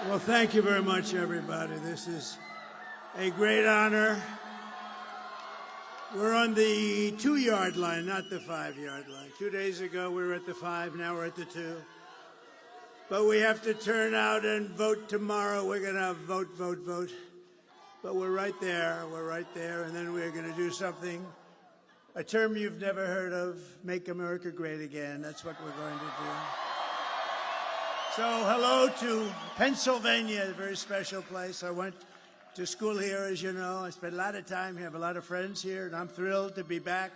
Well, thank you very much, everybody. This is a great honor. We're on the 2-yard line, not the 5-yard line. 2 days ago, we were at the 5, now we're at the 2. But we have to turn out and vote tomorrow. We're going to vote. But we're right there, and then we're going to do something, a term you've never heard of, make America great again. That's what we're going to do. So hello to Pennsylvania, a very special place. I went to school here, as you know. I spent a lot of time here, have a lot of friends here, and I'm thrilled to be back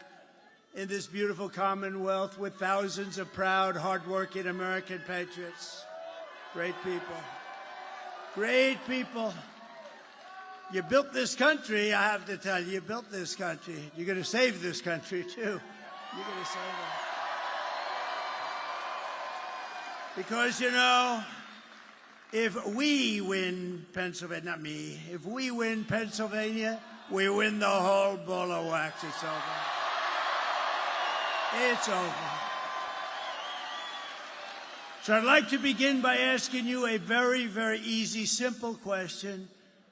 in this beautiful Commonwealth with thousands of proud, hardworking American patriots. Great people. Great people. You built this country, I have to tell you. You built this country. You're going to save this country, too. You're going to save it. Because, you know, if we win Pennsylvania, not me, if we win Pennsylvania, we win the whole ball of wax. It's over. It's over. So I'd like to begin by asking you a very, very easy, simple question.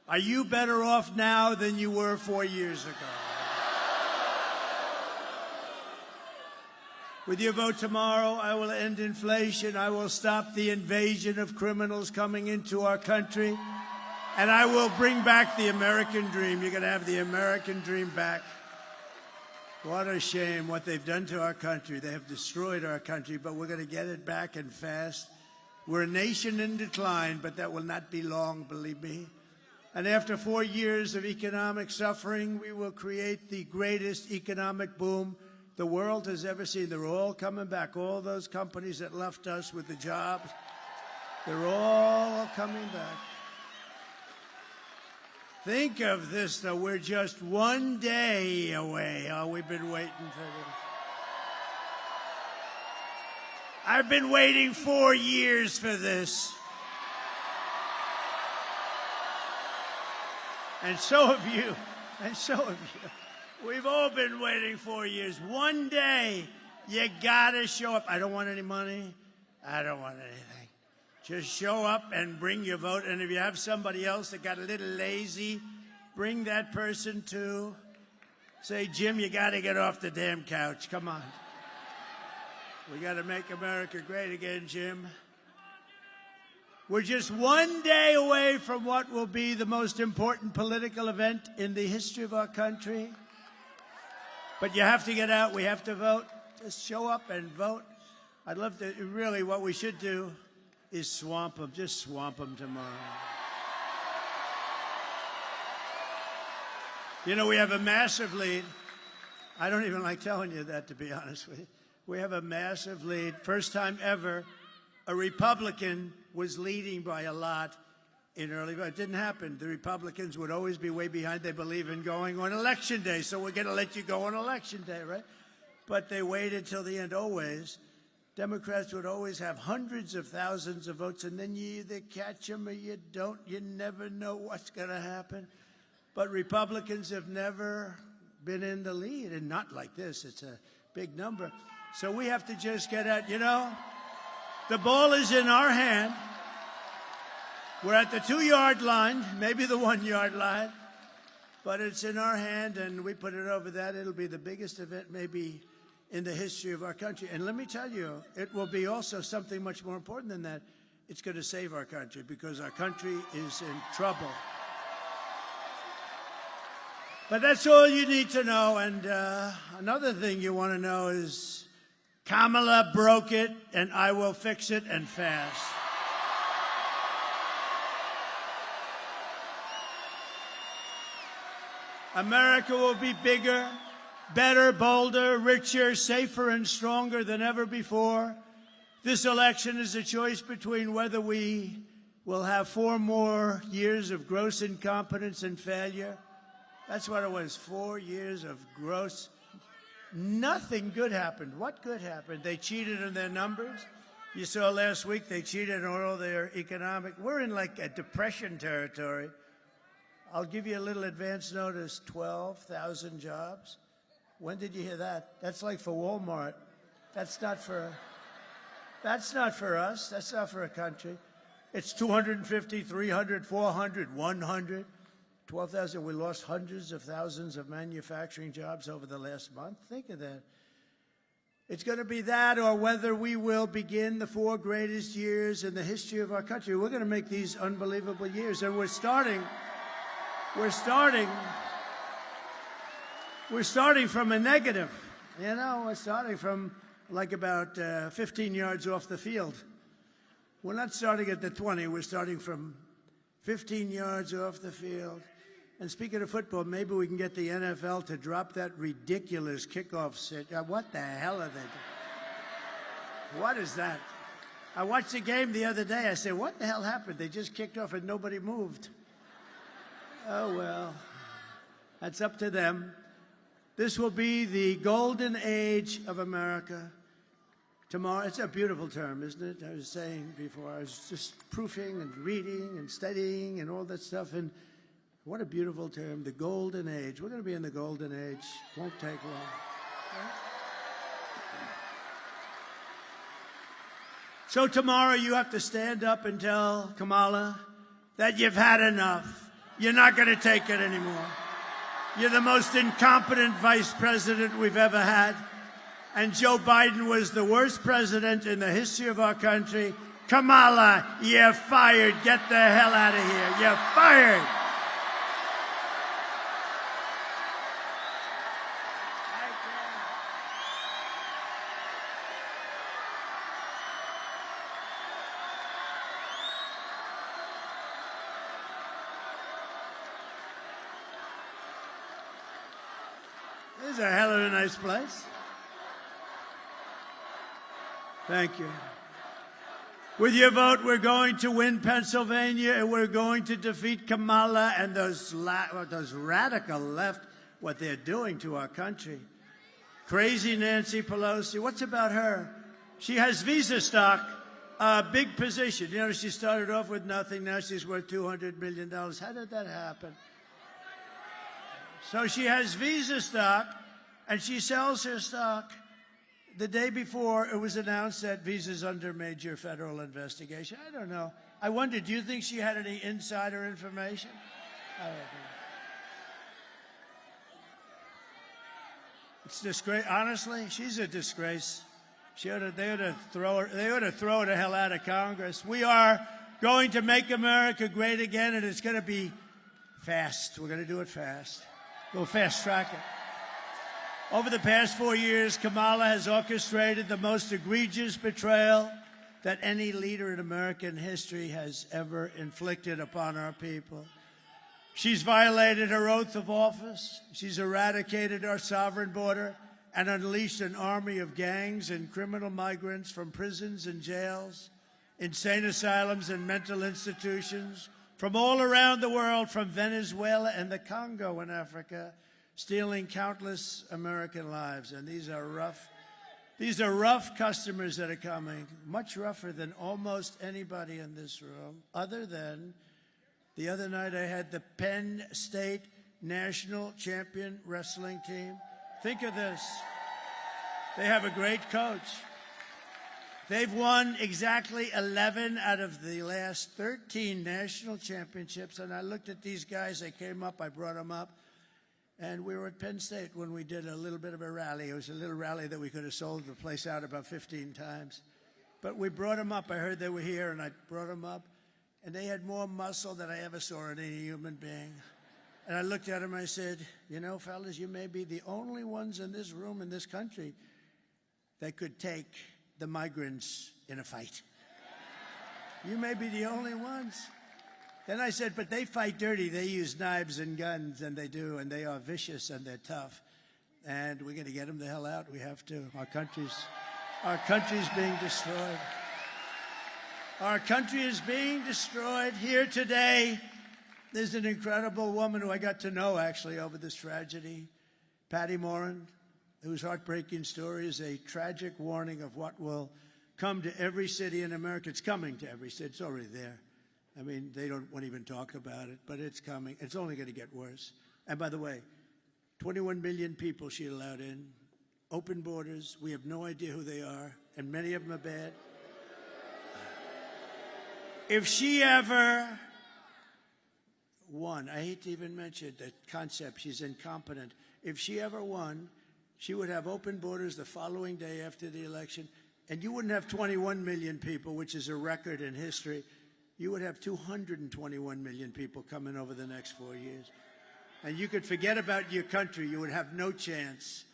Are you better off now than you were 4 years ago? With your vote tomorrow, I will end inflation. I will stop the invasion of criminals coming into our country. And I will bring back the American dream. You're going to have the American dream back. What a shame what they've done to our country. They have destroyed our country, but we're going to get it back and fast. We're a nation in decline, but that will not be long, believe me. And after 4 years of economic suffering, we will create the greatest economic boom the world has ever seen. They're all coming back. All those companies that left us with the jobs, they're all coming back. Think of this, though. We're just 1 day away. Oh, we've been waiting for this. I've been waiting 4 years for this. And so have you. And so have you. We've all been waiting 4 years. 1 day, you gotta show up. I don't want any money. I don't want anything. Just show up and bring your vote. And if you have somebody else that got a little lazy, bring that person too. Say, Jim, you gotta get off the damn couch. Come on. We gotta make America great again, Jim. We're just 1 day away from what will be the most important political event in the history of our country. But you have to get out. We have to vote. Just show up and vote. I'd love to, really, what we should do is swamp them. Just swamp them tomorrow. You know, we have a massive lead. I don't even like telling you that, to be honest with you. We have a massive lead. First time ever, a Republican was leading by a lot in early vote. It didn't happen. The Republicans would always be way behind. They believe in going on Election Day, so we're going to let you go on Election Day, right? But they waited till the end, always. Democrats would always have hundreds of thousands of votes, and then you either catch them or you don't. You never know what's going to happen. But Republicans have never been in the lead, and not like this. It's a big number. So we have to just get out. You know, the ball is in our hand. We're at the 2-yard line, maybe the 1-yard line, but it's in our hand, and we put it over that. It'll be the biggest event maybe in the history of our country. And let me tell you, it will be also something much more important than that. It's going to save our country, because our country is in trouble. But that's all you need to know. And another thing you want to know is Kamala broke it, and I will fix it, and fast. America will be bigger, better, bolder, richer, safer, and stronger than ever before. This election is a choice between whether we will have 4 more years of gross incompetence and failure. That's what it was, 4 years of gross. Nothing good happened. What good happened? They cheated in their numbers. You saw last week they cheated on all their economic. We're in like a depression territory. I'll give you a little advance notice, 12,000 jobs. When did you hear that? That's like for Walmart. That's not for us. That's not for a country. It's 250, 300, 400, 100, 12,000. We lost hundreds of thousands of manufacturing jobs over the last month. Think of that. It's going to be that, or whether we will begin the 4 greatest years in the history of our country. We're going to make these unbelievable years, and we're starting from a negative. You know, we're starting from like about 15 yards off the field. We're not starting at the 20. We're starting from 15 yards off the field. And speaking of football, maybe we can get the NFL to drop that ridiculous kickoff sit. What the hell are they doing? What is that? I watched the game the other day. I said, what the hell happened? They just kicked off and nobody moved. Oh, well, that's up to them. This will be the golden age of America. Tomorrow, it's a beautiful term, isn't it? I was saying before, I was just proofing and reading and studying and all that stuff, and what a beautiful term, the golden age. We're going to be in the golden age. Won't take long. So tomorrow you have to stand up and tell Kamala that you've had enough. You're not going to take it anymore. You're the most incompetent vice president we've ever had. And Joe Biden was the worst president in the history of our country. Kamala, you're fired. Get the hell out of here. You're fired. This is a hell of a nice place. Thank you. With your vote, we're going to win Pennsylvania, and we're going to defeat Kamala and those radical left, what they're doing to our country. Crazy Nancy Pelosi. What's about her? She has visa stock, a big position. You know, she started off with nothing. Now she's worth $200 million. How did that happen? So she has visa stock, and she sells her stock. The day before, it was announced that Visa's under major federal investigation. I don't know. I wonder, do you think she had any insider information? I don't know. It's disgrace. Honestly, she's a disgrace. They ought to throw her the hell out of Congress. We are going to make America great again, and it's going to be fast. We're going to do it fast. We'll fast track it. Over the past 4 years, Kamala has orchestrated the most egregious betrayal that any leader in American history has ever inflicted upon our people. She's violated her oath of office. She's eradicated our sovereign border and unleashed an army of gangs and criminal migrants from prisons and jails, insane asylums and mental institutions, from all around the world, from Venezuela and the Congo in Africa, stealing countless American lives. And these are rough customers that are coming, much rougher than almost anybody in this room, other than the other night I had the Penn State national champion wrestling team. Think of this. They have a great coach. They've won exactly 11 out of the last 13 national championships. And I looked at these guys. They came up. I brought them up. And we were at Penn State when we did a little bit of a rally. It was a little rally that we could have sold the place out about 15 times. But we brought them up. I heard they were here, and I brought them up. And they had more muscle than I ever saw in any human being. And I looked at them and I said, you know, fellas, you may be the only ones in this room, in this country, that could take the migrants in a fight. You may be the only ones. Then I said, but they fight dirty. They use knives and guns, and they do, and they are vicious and they're tough. And we're going to get them the hell out. We have to. Our country's being destroyed. Our country is being destroyed. Here today, there's an incredible woman who I got to know, actually, over this tragedy, Patty Morin, whose heartbreaking story is a tragic warning of what will come to every city in America. It's coming to every city. It's already there. I mean, they don't want to even talk about it, but it's coming. It's only going to get worse. And by the way, 21 million people she allowed in, open borders. We have no idea who they are, and many of them are bad. If she ever won, I hate to even mention the concept, she's incompetent. If she ever won, she would have open borders the following day after the election, and you wouldn't have 21 million people, which is a record in history. You would have 221 million people coming over the next 4 years. And you could forget about your country. You would have no chance.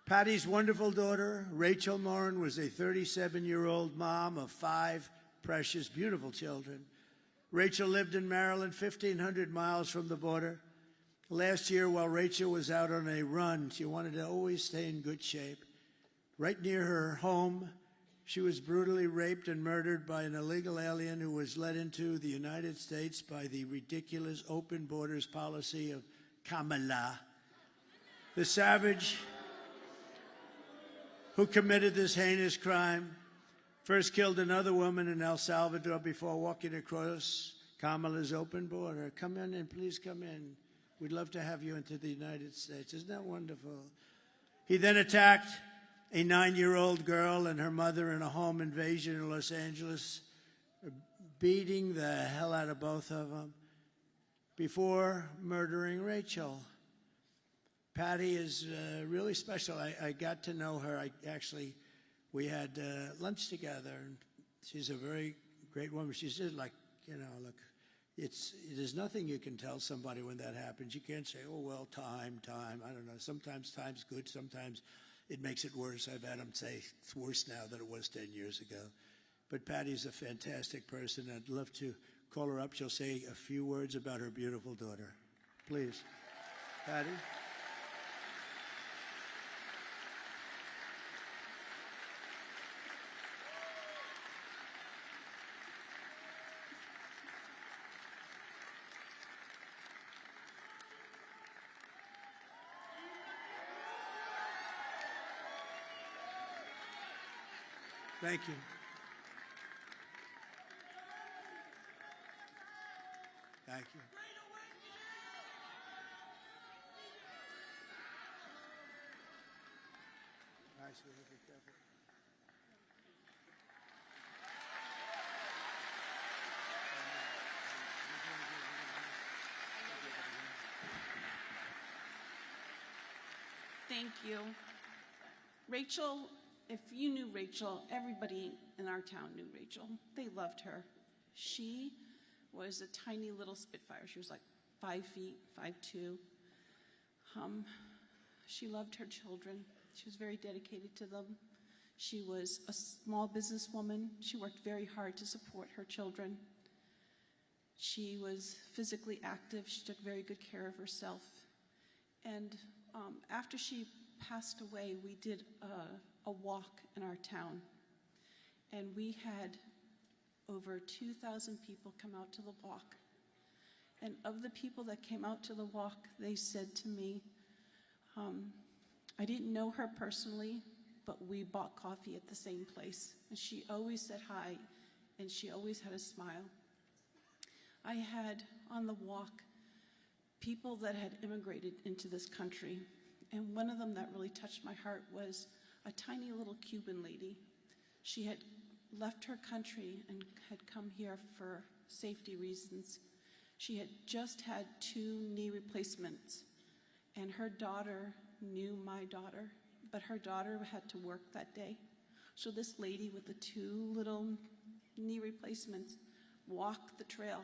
Patty's wonderful daughter, Rachel Morin, was a 37-year-old mom of 5 precious, beautiful children. Rachel lived in Maryland, 1,500 miles from the border. Last year, while Rachel was out on a run, she wanted to always stay in good shape. Right near her home, she was brutally raped and murdered by an illegal alien who was led into the United States by the ridiculous open borders policy of Kamala. The savage who committed this heinous crime first killed another woman in El Salvador before walking across Kamala's open border. Come in and please come in. We'd love to have you into the United States. Isn't that wonderful? He then attacked a 9-year-old girl and her mother in a home invasion in Los Angeles, beating the hell out of both of them before murdering Rachel. Patty is really special. I got to know her. We had lunch together, and she's a very great woman. She said, like, you know, look, there's nothing you can tell somebody when that happens. You can't say, oh, well, time. I don't know. Sometimes time's good. Sometimes it makes it worse. I've had them say it's worse now than it was 10 years ago. But Patty's a fantastic person. I'd love to call her up. She'll say a few words about her beautiful daughter. Please. Patty? Thank you. Thank you. Nice, be careful. Thank you. Rachel, if you knew Rachel, everybody in our town knew Rachel. They loved her. She was a tiny little Spitfire. She was like 5 feet, 5'2". She loved her children. She was very dedicated to them. She was a small businesswoman. She worked very hard to support her children. She was physically active. She took very good care of herself. And after she passed away, we did a walk in our town. And we had over 2,000 people come out to the walk. And of the people that came out to the walk, they said to me, I didn't know her personally, but we bought coffee at the same place. And she always said hi, and she always had a smile. I had on the walk people that had immigrated into this country. And one of them that really touched my heart was a tiny little Cuban lady. She had left her country and had come here for safety reasons. She had just had 2 knee replacements, and her daughter knew my daughter, but her daughter had to work that day. So this lady with the 2 little knee replacements walked the trail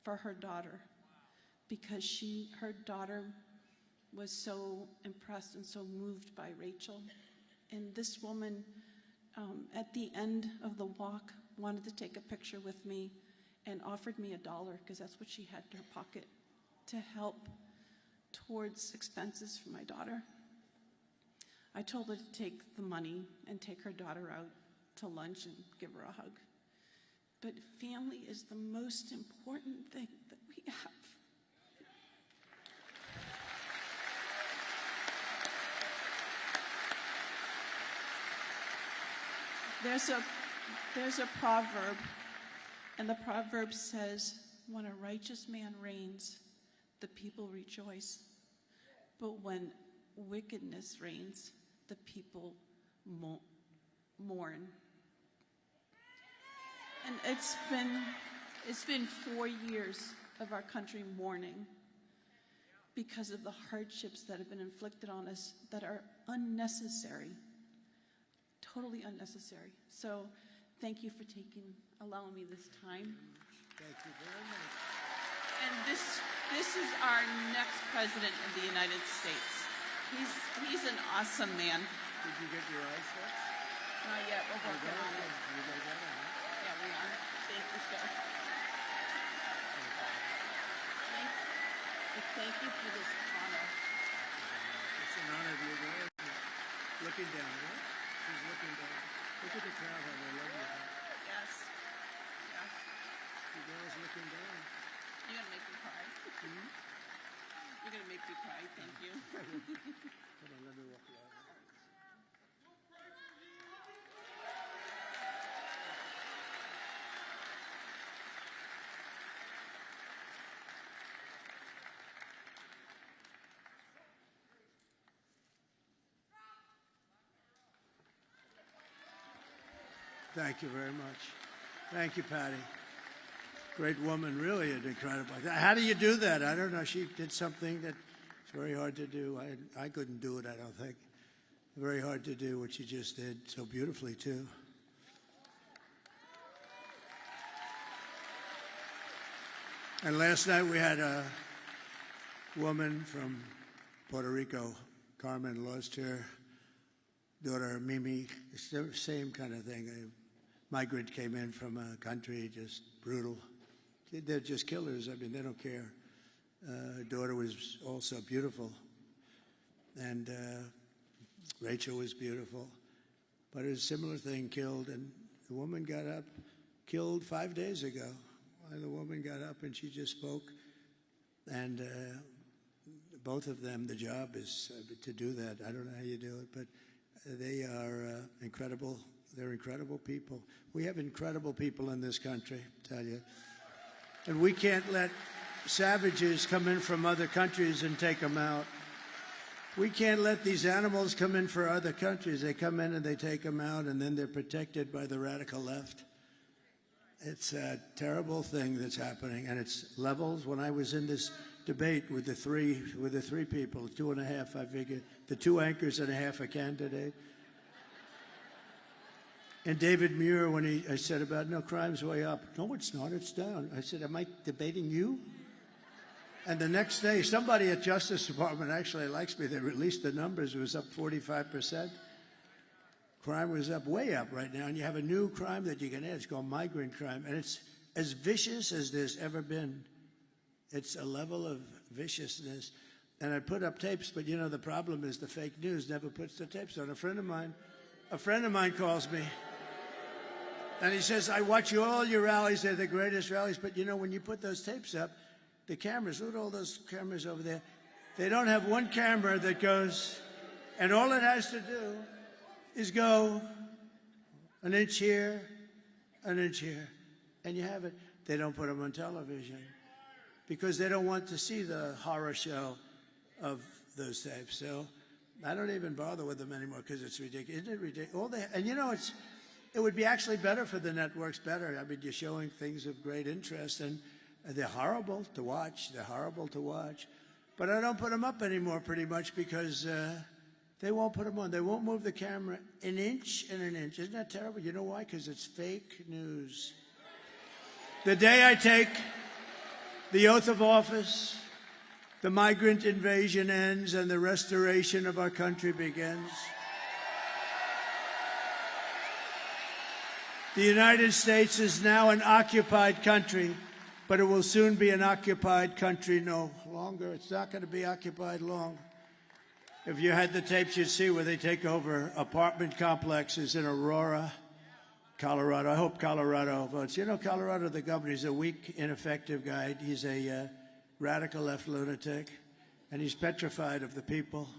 for her daughter because her daughter was so impressed and so moved by Rachel. And this woman, at the end of the walk, wanted to take a picture with me and offered me $1, because that's what she had in her pocket, to help towards expenses for my daughter. I told her to take the money and take her daughter out to lunch and give her a hug. But family is the most important thing that we have. There's a proverb, and the proverb says, when a righteous man reigns, the people rejoice. But when wickedness reigns, the people mourn. And it's been 4 years of our country mourning because of the hardships that have been inflicted on us that are unnecessary, totally unnecessary. So thank you for allowing me this time. Thank you very much. And this is our next president of the United States. He's an awesome man. Did you get your eyes fixed? Not yet. We're working on it. You got that on? Yeah, we are. Thank you, sir. Thank you for this honor. It's an honor to be there. Looking down, right? She's looking down. Look at the crowd, how they love you. Yes. Yes. The girl's looking down. You're going to make me cry. Hmm? You're going to make me cry. Thank you. Come on, let me walk you out. Thank you very much. Thank you, Patty. Great woman, really an incredible. How do you do that? I don't know. She did something that's very hard to do. I couldn't do it, I don't think. Very hard to do what she just did so beautifully, too. And last night we had a woman from Puerto Rico, Carmen, lost her daughter, Mimi. It's the same kind of thing. A migrant came in from a country, just brutal. They're just killers. I mean, they don't care. Her daughter was also beautiful. And Rachel was beautiful. But a similar thing killed, and the woman got up, killed 5 days ago. And the woman got up and she just spoke. And both of them, the job is to do that. I don't know how you do it, but they are incredible. They're incredible people. We have incredible people in this country, I tell you. And we can't let savages come in from other countries and take them out. We can't let these animals come in for other countries. They come in and they take them out, and then they're protected by the radical left. It's a terrible thing that's happening, and it's levels. When I was in this debate with the three people, 2.5, I figured, the 2 anchors and a half a candidate. And David Muir, when I said about, no, crime's way up. No, it's not, it's down. I said, am I debating you? And the next day, somebody at Justice Department actually likes me. They released the numbers. It was up 45%. Crime was up, way up right now. And you have a new crime that you can add. It's called migrant crime. And it's as vicious as there's ever been. It's a level of viciousness. And I put up tapes, but you know, the problem is the fake news never puts the tapes on. A friend of mine calls me. And he says, I watch all your rallies. They're the greatest rallies. But you know, when you put those tapes up, the cameras, look at all those cameras over there. They don't have one camera that goes, and all it has to do is go an inch here, an inch here, and you have it. They don't put them on television because they don't want to see the horror show of those tapes. So I don't even bother with them anymore because it's ridiculous. Isn't it ridiculous? And you know, it would be actually better for the networks, better. I mean, you're showing things of great interest, and they're horrible to watch. They're horrible to watch. But I don't put them up anymore pretty much because they won't put them on. They won't move the camera an inch and an inch. Isn't that terrible? You know why? Because it's fake news. The day I take the oath of office, the migrant invasion ends and the restoration of our country begins. The United States is now an occupied country, but it will soon be an occupied country no longer. It's not going to be occupied long. If you had the tapes, you'd see where they take over apartment complexes in Aurora, Colorado. I hope Colorado votes. You know, Colorado, the governor, is a weak, ineffective guy. He's a radical left lunatic, and he's petrified of the people.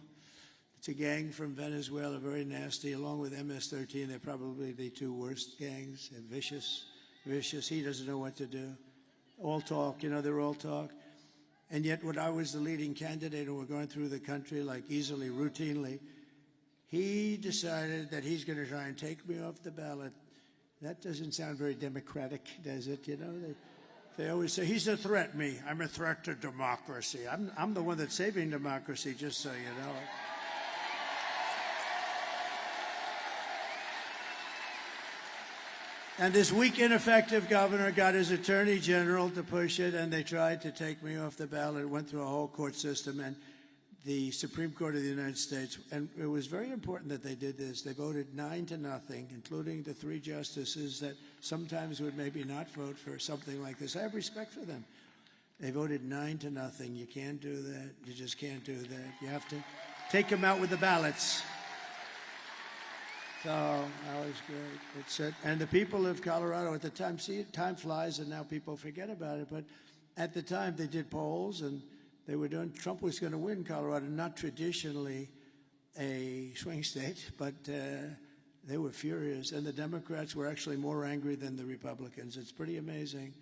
It's a gang from Venezuela, very nasty, along with MS-13. They're probably the 2 worst gangs. They're vicious, vicious. He doesn't know what to do. All talk, you know, they're all talk. And yet when I was the leading candidate and we're going through the country like easily, routinely, he decided that he's going to try and take me off the ballot. That doesn't sound very democratic, does it? You know, they always say, he's a threat, me. I'm a threat to democracy. I'm the one that's saving democracy, just so you know. And this weak, ineffective governor got his attorney general to push it, and they tried to take me off the ballot. It went through a whole court system, and the Supreme Court of the United States, and it was very important that they did this. They voted 9-0, including the 3 justices that sometimes would maybe not vote for something like this. I have respect for them. They voted 9-0. You can't do that. You just can't do that. You have to take them out with the ballots. So that was great. It's and the people of Colorado at the time, see, time flies and now people forget about it, but at the time they did polls and they were doing, Trump was going to win Colorado, not traditionally a swing state, but they were furious. And the Democrats were actually more angry than the Republicans. It's pretty amazing.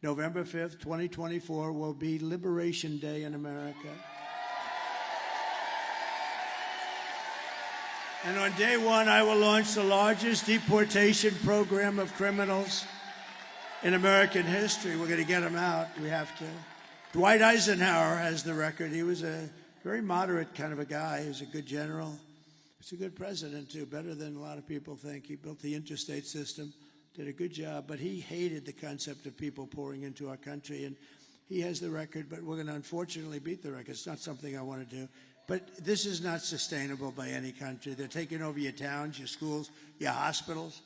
November 5th, 2024 will be Liberation Day in America. And on day 1, I will launch the largest deportation program of criminals in American history. We're going to get them out. We have to. Dwight Eisenhower has the record. He was a very moderate kind of a guy. He was a good general. He's a good president, too, better than a lot of people think. He built the interstate system, did a good job, but he hated the concept of people pouring into our country. And he has the record, but we're going to unfortunately beat the record. It's not something I want to do. But this is not sustainable by any country. They're taking over your towns, your schools, your hospitals.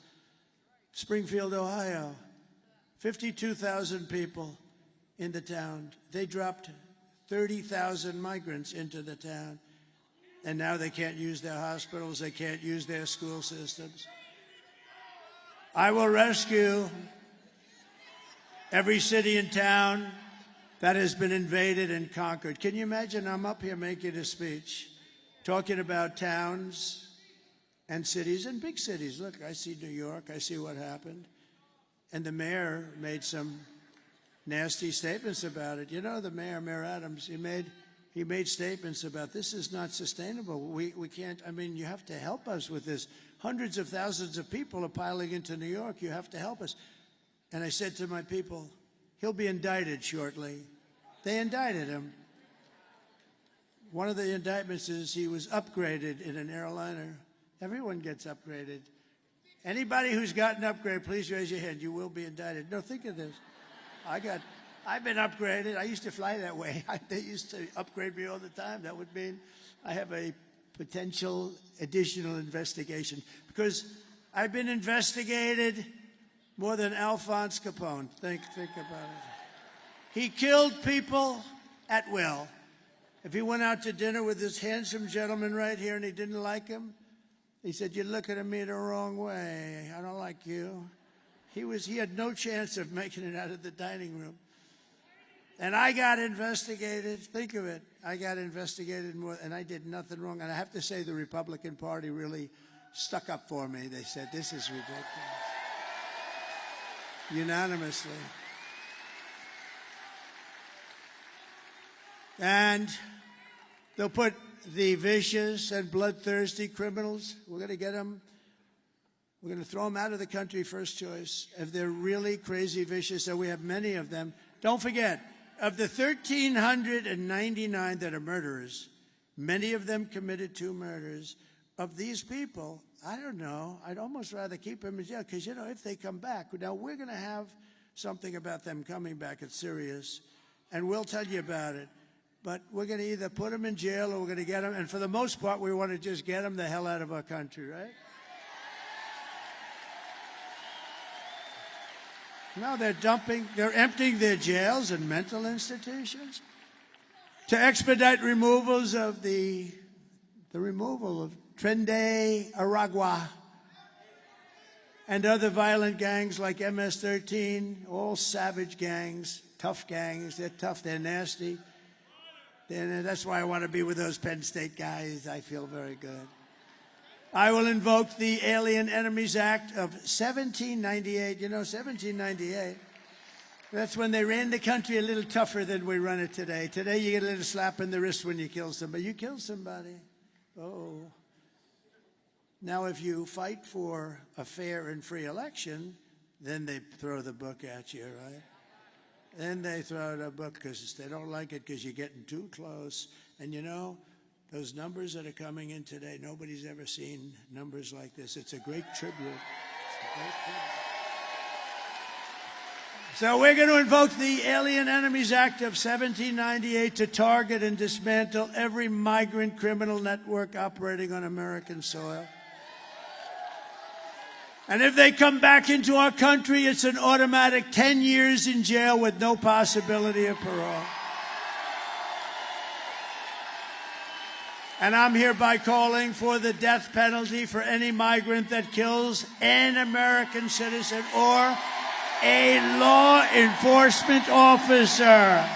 Springfield, Ohio, 52,000 people in the town. They dropped 30,000 migrants into the town. And now they can't use their hospitals. They can't use their school systems. I will rescue every city and town that has been invaded and conquered. Can you imagine? I'm up here making a speech, talking about towns and cities and big cities. Look, I see New York. I see what happened. And the mayor made some nasty statements about it. You know, the mayor, Mayor Adams, he made statements about this is not sustainable. We can't, I mean, you have to help us with this. Hundreds of thousands of people are piling into New York. You have to help us. And I said to my people, he'll be indicted shortly. They indicted him. One of the indictments is he was upgraded in an airliner. Everyone gets upgraded. Anybody who's gotten upgraded, please raise your hand. You will be indicted. No, think of this. I've been upgraded. I used to fly that way. They used to upgrade me all the time. That would mean I have a potential additional investigation because I've been investigated more than Alphonse Capone. Think about it. He killed people at will. If he went out to dinner with this handsome gentleman right here and he didn't like him, he said, "You're looking at me the wrong way. I don't like you." He had no chance of making it out of the dining room. And I got investigated. Think of it. I got investigated more, and I did nothing wrong. And I have to say the Republican Party really stuck up for me. They said, this is ridiculous. Unanimously. And they'll put the vicious and bloodthirsty criminals, we're going to get them, we're going to throw them out of the country first choice. If they're really crazy vicious, and we have many of them, don't forget, of the 1,399 that are murderers, many of them committed 2 murders. Of these people, I don't know, I'd almost rather keep them in jail because, you know, if they come back, now we're going to have something about them coming back. It's serious, and we'll tell you about it. But we're going to either put them in jail or we're going to get them, and for the most part, we want to just get them the hell out of our country, right? No, they're emptying their jails and mental institutions to expedite removals of the removal of Trende Aragua and other violent gangs like MS-13, all savage gangs, tough gangs. They're tough, they're nasty. That's why I want to be with those Penn State guys. I feel very good. I will invoke the Alien Enemies Act of 1798. You know, 1798. That's when they ran the country a little tougher than we run it today. Today, you get a little slap in the wrist when you kill somebody. You kill somebody. Oh. Now, if you fight for a fair and free election, then they throw the book at you, right? Then they throw the book because they don't like it because you're getting too close. And you know, those numbers that are coming in today, nobody's ever seen numbers like this. It's a great tribute. It's a great tribute. So we're going to invoke the Alien Enemies Act of 1798 to target and dismantle every migrant criminal network operating on American soil. And if they come back into our country, it's an automatic 10 years in jail with no possibility of parole. And I'm hereby calling for the death penalty for any migrant that kills an American citizen or a law enforcement officer.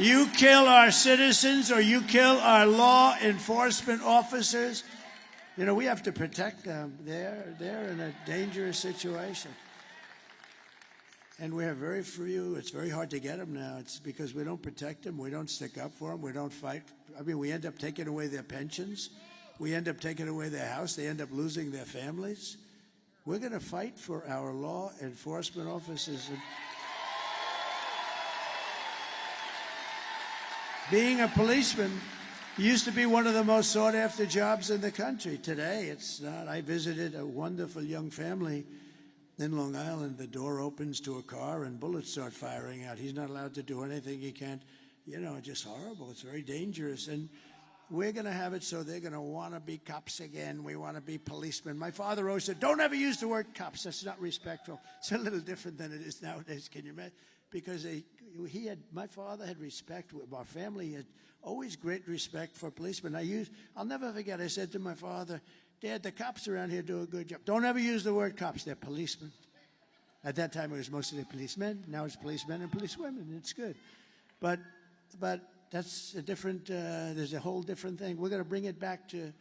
You kill our citizens or you kill our law enforcement officers, you know, we have to protect them. They're in a dangerous situation. And we have very few. It's very hard to get them now. It's because we don't protect them. We don't stick up for them. We don't fight. I mean, we end up taking away their pensions. We end up taking away their house. They end up losing their families. We're going to fight for our law enforcement officers. Being a policeman used to be one of the most sought-after jobs in the country. Today, it's not. I visited a wonderful young family in Long Island. The door opens to a car and bullets start firing out. He's not allowed to do anything. He can't, you know, just horrible. It's very dangerous. And we're going to have it so they're going to want to be cops again. We want to be policemen. My father always said, don't ever use the word cops. That's not respectful. It's a little different than it is nowadays. Can you imagine? Because my father had respect. Our family had always great respect for policemen. I'll never forget, I said to my father, Dad, the cops around here do a good job. Don't ever use the word cops. They're policemen. At that time, it was mostly policemen. Now it's policemen and policewomen. It's good. But that's a different, there's a whole different thing. We're going to bring it back to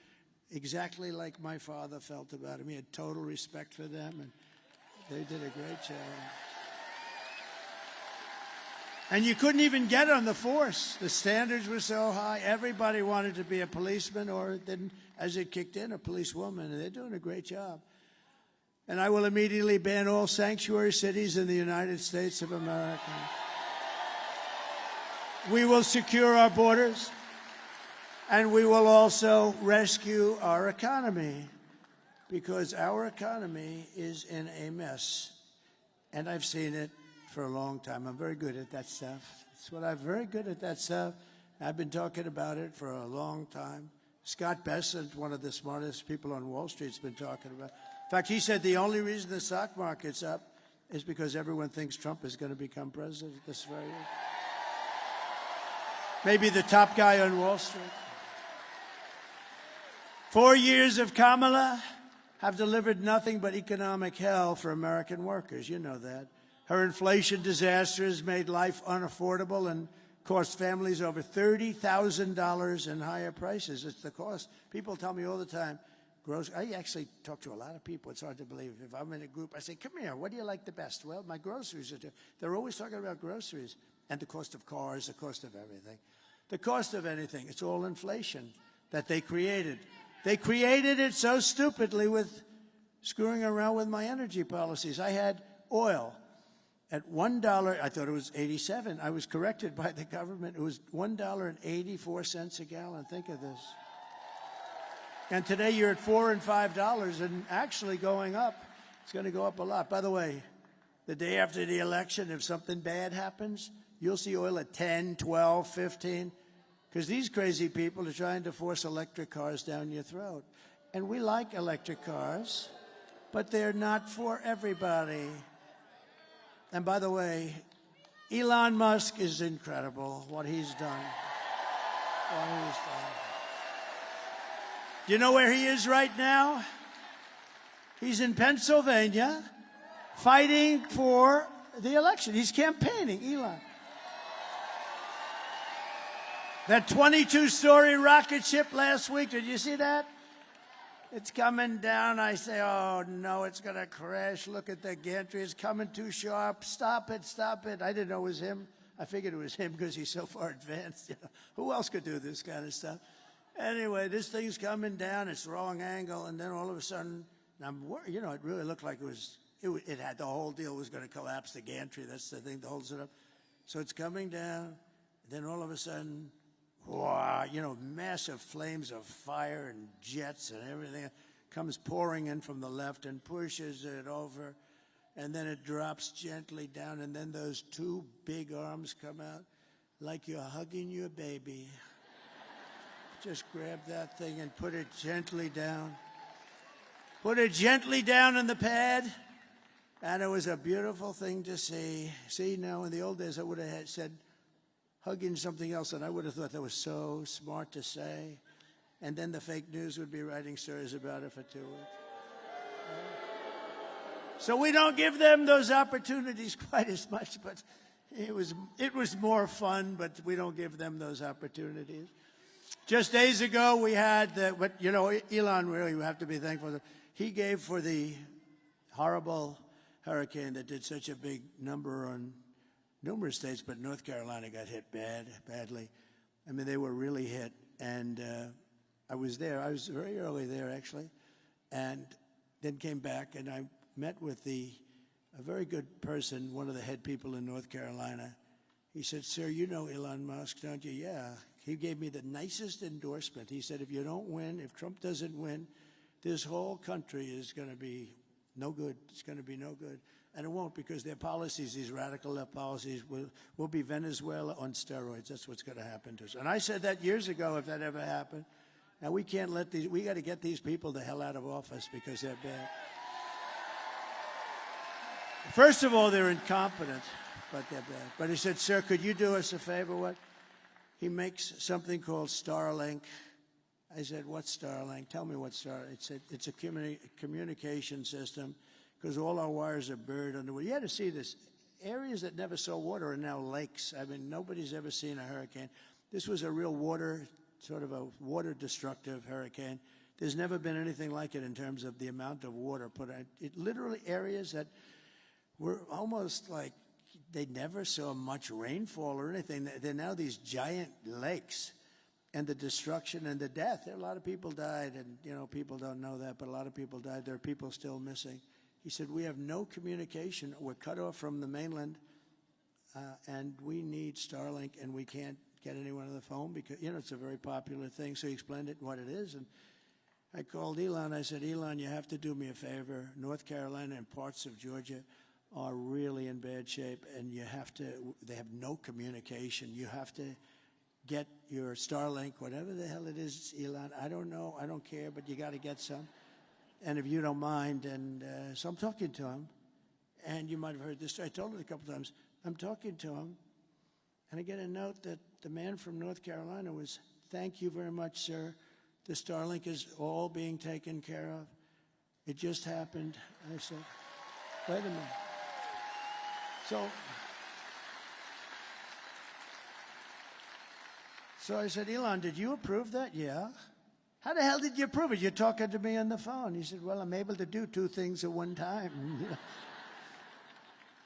exactly like my father felt about him. He had total respect for them, and they did a great job. And you couldn't even get on the force. The standards were so high. Everybody wanted to be a policeman or then, as it kicked in, a policewoman. And they're doing a great job. And I will immediately ban all sanctuary cities in the United States of America. We will secure our borders. And we will also rescue our economy. Because our economy is in a mess. And I've seen it for a long time. I'm very good at that stuff. I'm very good at that stuff. I've been talking about it for a long time. Scott Bessent, one of the smartest people on Wall Street, has been talking about it. In fact, he said the only reason the stock market's up is because everyone thinks Trump is going to become president this very year. Maybe the top guy on Wall Street. 4 years of Kamala have delivered nothing but economic hell for American workers. You know that. Her inflation disaster has made life unaffordable and cost families over $30,000 in higher prices. It's the cost. People tell me all the time, I actually talk to a lot of people. It's hard to believe. If I'm in a group, I say, come here, what do you like the best? Well, my groceries are. They're always talking about groceries and the cost of cars, the cost of everything. The cost of anything. It's all inflation that they created. They created it so stupidly with screwing around with my energy policies. I had oil at $1, I thought it was 87. I was corrected by the government. It was $1.84 a gallon. Think of this. And today you're at $4 and $5 and actually going up. It's going to go up a lot. By the way, the day after the election, if something bad happens, you'll see oil at 10, 12, 15, because these crazy people are trying to force electric cars down your throat. And we like electric cars, but they're not for everybody. And by the way, Elon Musk is incredible, what he's done. What he's done. Do you know where he is right now? He's in Pennsylvania fighting for the election. He's campaigning, Elon. That 22-story rocket ship last week, did you see that? It's coming down. I say, oh, no, it's going to crash. Look at the gantry. It's coming too sharp. Stop it, stop it. I didn't know it was him. I figured it was him because he's so far advanced. Who else could do this kind of stuff? Anyway, this thing's coming down. It's wrong angle, and then all of a sudden, it really looked like it had the whole deal was going to collapse. The gantry, that's the thing that holds it up. So it's coming down, and then all of a sudden, wow, massive flames of fire and jets and everything comes pouring in from the left and pushes it over. And then it drops gently down, and then those two big arms come out like you're hugging your baby. Just grab that thing and put it gently down. Put it gently down on the pad. And it was a beautiful thing to see. See, now in the old days, I would have said hugging something else, and I would have thought that was so smart to say. And then the fake news would be writing stories about it for 2 weeks. So we don't give them those opportunities quite as much, but it was more fun, but we don't give them those opportunities. Just days ago, we had Elon, really, we have to be thankful that he gave for the horrible hurricane that did such a big number on numerous states, but North Carolina got hit badly. I mean, they were really hit, and I was there. I was very early there, actually, and then came back, and I met with a very good person, one of the head people in North Carolina. He said, "Sir, you know Elon Musk, don't you?" "Yeah." He gave me the nicest endorsement. He said, "If you don't win, if Trump doesn't win, this whole country is going to be no good. It's going to be no good." And it won't, because their policies, these radical left policies, will be Venezuela on steroids. That's what's going to happen to us. And I said that years ago, if that ever happened. And we can't let we got to get these people the hell out of office because they're bad. First of all, they're incompetent, but they're bad. But he said, "Sir, could you do us a favor?" What? He makes something called Starlink. I said, "What's Starlink? Tell me what Starlink." It's a communication system, because all our wires are buried underwater. You had to see this. Areas that never saw water are now lakes. I mean, nobody's ever seen a hurricane. This was a real sort of a water-destructive hurricane. There's never been anything like it in terms of the amount of water put out. It literally areas that were almost like they never saw much rainfall or anything. They're now these giant lakes, and the destruction and the death. A lot of people died, and people don't know that, but a lot of people died. There are people still missing. He said, "We have no communication. We're cut off from the mainland, and we need Starlink, and we can't get anyone on the phone because it's a very popular thing." So he explained what it is, and I called Elon. I said, "Elon, you have to do me a favor. North Carolina and parts of Georgia are really in bad shape, and they have no communication. You have to get your Starlink, whatever the hell it is, Elon. I don't know. I don't care, but you got to get some. And if you don't mind," and so I'm talking to him, and you might have heard this. I told it a couple times. I'm talking to him, and I get a note that the man from North Carolina was, "Thank you very much, sir. The Starlink is all being taken care of. It just happened." I said, "Wait a minute." So I said, "Elon, did you approve that?" "Yeah." "How the hell did you approve it? You're talking to me on the phone." He said, "Well, I'm able to do two things at one time."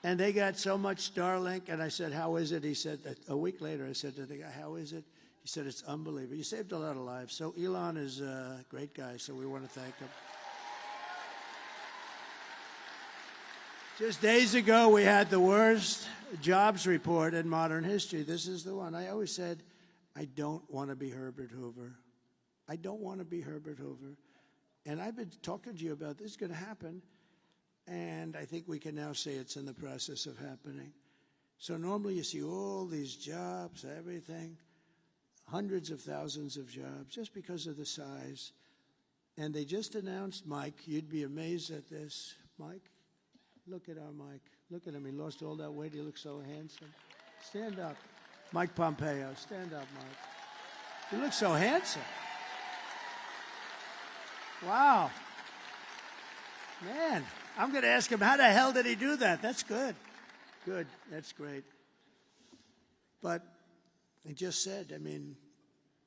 And they got so much Starlink, and I said, "How is it?" He said, a week later, I said to the guy, "How is it?" He said, "It's unbelievable. You saved a lot of lives." So Elon is a great guy, so we want to thank him. Just days ago, we had the worst jobs report in modern history. This is the one. I always said, I don't want to be Herbert Hoover. I don't want to be Herbert Hoover. And I've been talking to you about this is going to happen. And I think we can now say it's in the process of happening. So normally you see all these jobs, everything, hundreds of thousands of jobs, just because of the size. And they just announced, Mike, you'd be amazed at this. Mike, look at our Mike. Look at him. He lost all that weight. He looks so handsome. Stand up. Mike Pompeo. Stand up, Mike. You look so handsome. Wow. Man, I'm going to ask him, how the hell did he do that? That's good. Good. That's great. But I just said,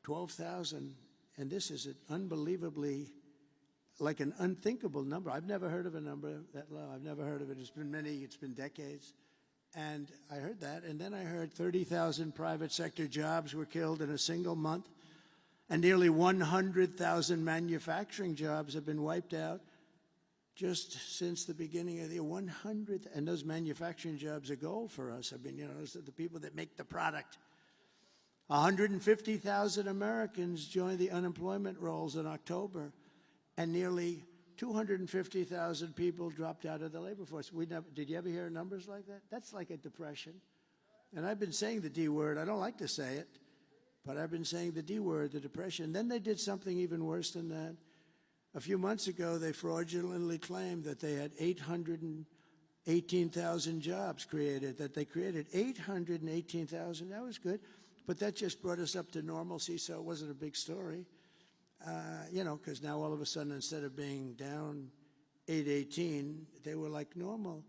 12,000, and this is an unbelievably, like an unthinkable number. I've never heard of a number that low. I've never heard of it. It's been decades. And I heard that, and then I heard 30,000 private sector jobs were killed in a single month, and nearly 100,000 manufacturing jobs have been wiped out just since the beginning of the year. 100, and those manufacturing jobs are gold for us. I mean, you know, those are the people that make the product. 150,000 Americans joined the unemployment rolls in October, and nearly 250,000 people dropped out of the labor force. Did you ever hear numbers like that? That's like a depression. And I've been saying the D word. I don't like to say it, but I've been saying the D word, the depression. Then they did something even worse than that. A few months ago, they fraudulently claimed that they had 818,000 jobs created, that they created 818,000. That was good, but that just brought us up to normalcy, so it wasn't a big story. You know, because now all of a sudden, instead of being down 818, they were like normal.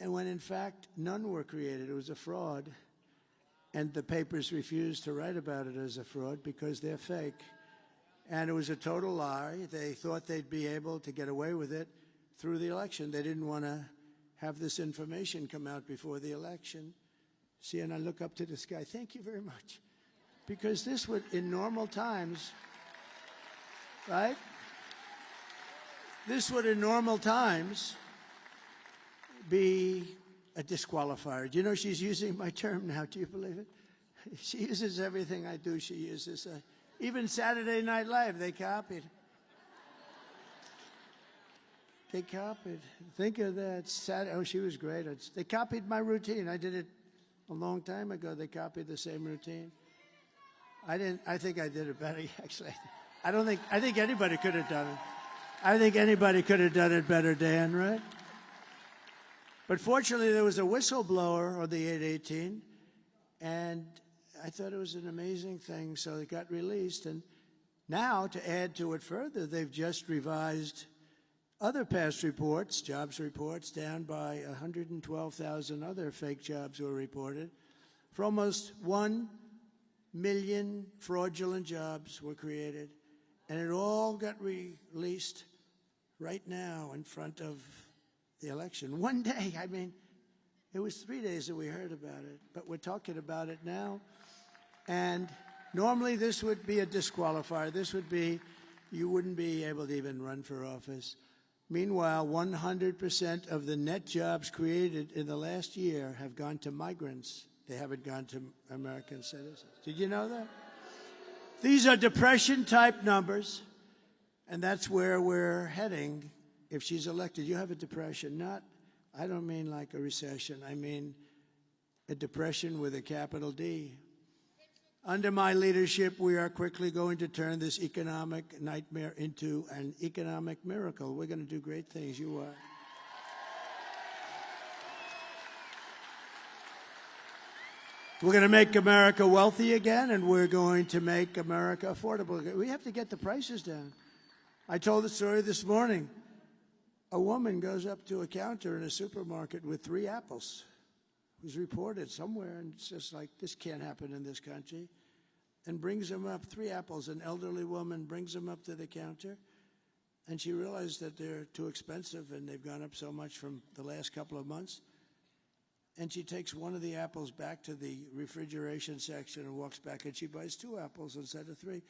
And when in fact, none were created. It was a fraud. And the papers refused to write about it as a fraud because they're fake. And it was a total lie. They thought they'd be able to get away with it through the election. They didn't want to have this information come out before the election. See, and I look up to this guy. Thank you very much. Because this would, in normal times, right? This would, in normal times, be a disqualifier. Do you know she's using my term now? Do you believe it? She uses everything I do. She uses even Saturday Night Live, they copied. They copied. Think of that. Oh, she was great. They copied my routine. I did it a long time ago. They copied the same routine. I think I did it better, actually. I think anybody could have done it. I think anybody could have done it better, Dan, right? But fortunately, there was a whistleblower on the 818, and I thought it was an amazing thing, so it got released. And now, to add to it further, they've just revised other past reports, jobs reports, down by 112,000 other fake jobs were reported. For almost 1 million fraudulent jobs were created, and it all got released right now in front of the election. One day, I mean, it was 3 days that we heard about it, but we're talking about it now. And normally this would be a disqualifier. This would be, you wouldn't be able to even run for office. Meanwhile, 100% of the net jobs created in the last year have gone to migrants. They haven't gone to American citizens. Did you know that? These are depression-type numbers, and that's where we're heading if she's elected. You have a depression, I don't mean like a recession. I mean a depression with a capital D. Under my leadership, we are quickly going to turn this economic nightmare into an economic miracle. We're going to do great things. You are. We're going to make America wealthy again, and we're going to make America affordable. We have to get the prices down. I told the story this morning. A woman goes up to a counter in a supermarket with 3 apples. It was reported somewhere, and it's just like, this can't happen in this country, and brings them up, 3 apples. An elderly woman brings them up to the counter, and she realized that they're too expensive, and they've gone up so much from the last couple of months. And she takes one of the apples back to the refrigeration section and walks back, and she buys 2 apples instead of 3.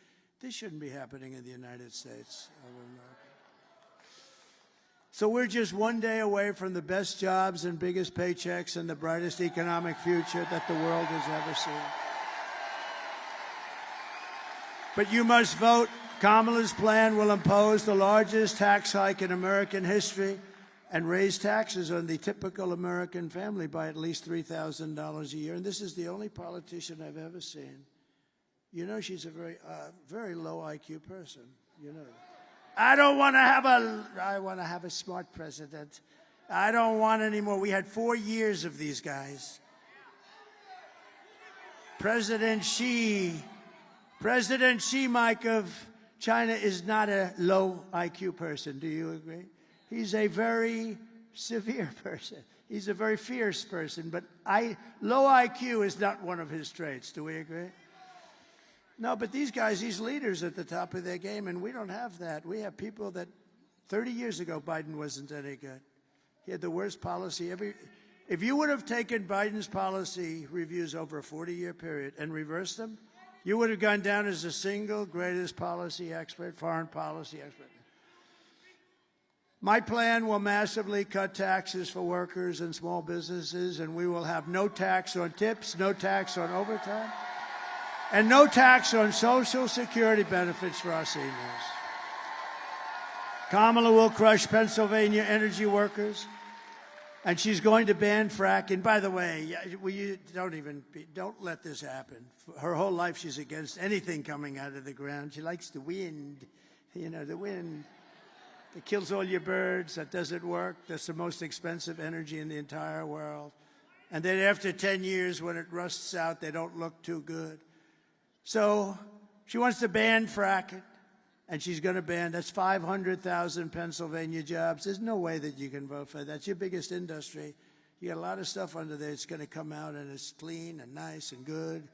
This shouldn't be happening in the United States of America. So we're just one day away from the best jobs and biggest paychecks and the brightest economic future that the world has ever seen. But you must vote. Kamala's plan will impose the largest tax hike in American history and raise taxes on the typical American family by at least $3,000 a year. And this is the only politician I've ever seen. You know, she's a very low IQ person. You know. I want to have a smart president. I don't want any more. We had 4 years of these guys. President Xi, Mike, of China is not a low IQ person. Do you agree? He's a very severe person. He's a very fierce person, but low IQ is not one of his traits. Do we agree? No, but these guys, these leaders at the top of their game, and we don't have that. We have people that 30 years ago, Biden wasn't any good. He had the worst policy. If you would have taken Biden's policy reviews over a 40-year period and reversed them, you would have gone down as the single greatest policy expert, foreign policy expert. My plan will massively cut taxes for workers and small businesses, and we will have no tax on tips, no tax on overtime, and no tax on Social Security benefits for our seniors. Kamala will crush Pennsylvania energy workers, and she's going to ban fracking. By the way, don't let this happen. Her whole life she's against anything coming out of the ground. She likes the wind, the wind. It kills all your birds. That doesn't work. That's the most expensive energy in the entire world. And then after 10 years, when it rusts out, they don't look too good. So she wants to ban fracking, and she's going to ban. That's 500,000 Pennsylvania jobs. There's no way that you can vote for that. That's your biggest industry. You got a lot of stuff under there. It's going to come out, and it's clean and nice and good.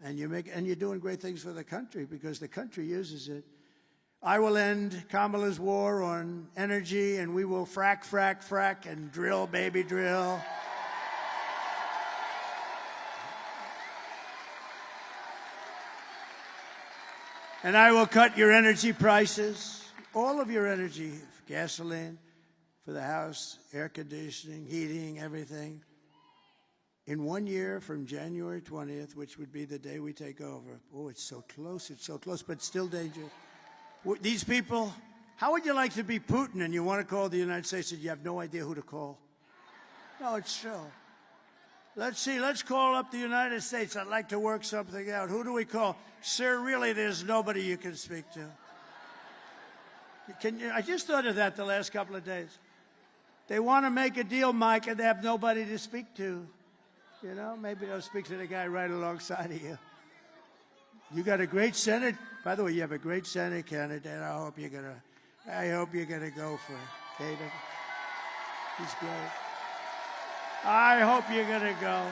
And you're doing great things for the country because the country uses it. I will end Kamala's war on energy, and we will frack, frack, frack, and drill, baby, drill. And I will cut your energy prices, all of your energy, gasoline, for the house, air conditioning, heating, everything, in 1 year from January 20th, which would be the day we take over. Oh, it's so close, but still dangerous. These people, how would you like to be Putin and you want to call the United States and you have no idea who to call? No, it's true. Let's see, let's call up the United States. I'd like to work something out. Who do we call? Sir, really, there's nobody you can speak to. I just thought of that the last couple of days. They want to make a deal, Mike, and they have nobody to speak to. Maybe they'll speak to the guy right alongside of you. You got a great Senate. By the way, you have a great Senate candidate. I hope you're gonna go for David. He's great. I hope you're gonna go.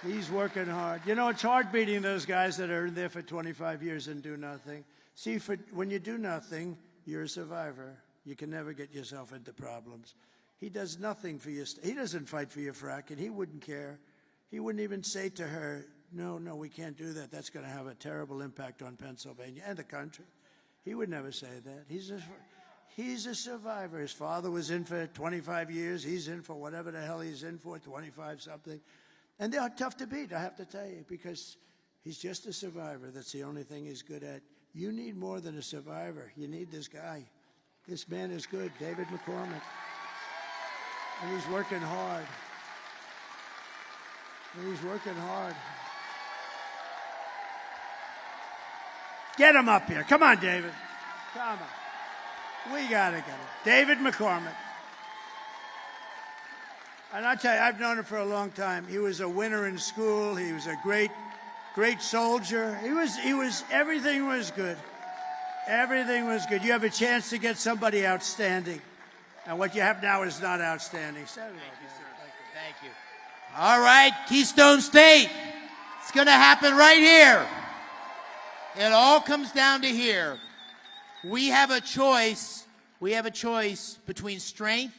He's working hard. It's hard beating those guys that are in there for 25 years and do nothing. See, when you do nothing, you're a survivor. You can never get yourself into problems. He does nothing for you. He doesn't fight for your fracking. He wouldn't care. He wouldn't even say to her, no, we can't do that. That's going to have a terrible impact on Pennsylvania and the country. He would never say that. He's a survivor. His father was in for 25 years. He's in for whatever the hell he's in for, 25-something. And they're tough to beat, I have to tell you, because he's just a survivor. That's the only thing he's good at. You need more than a survivor. You need this guy. This man is good, David McCormick. And he's working hard. Get him up here. Come on, David. Come on. We got to get him. David McCormick. And I tell you, I've known him for a long time. He was a winner in school. He was a great soldier. Everything was good. Everything was good. You have a chance to get somebody outstanding. And what you have now is not outstanding. Thank you, sir. Thank you. All right, Keystone State. It's going to happen right here. It all comes down to here. We have a choice. We have a choice between strength,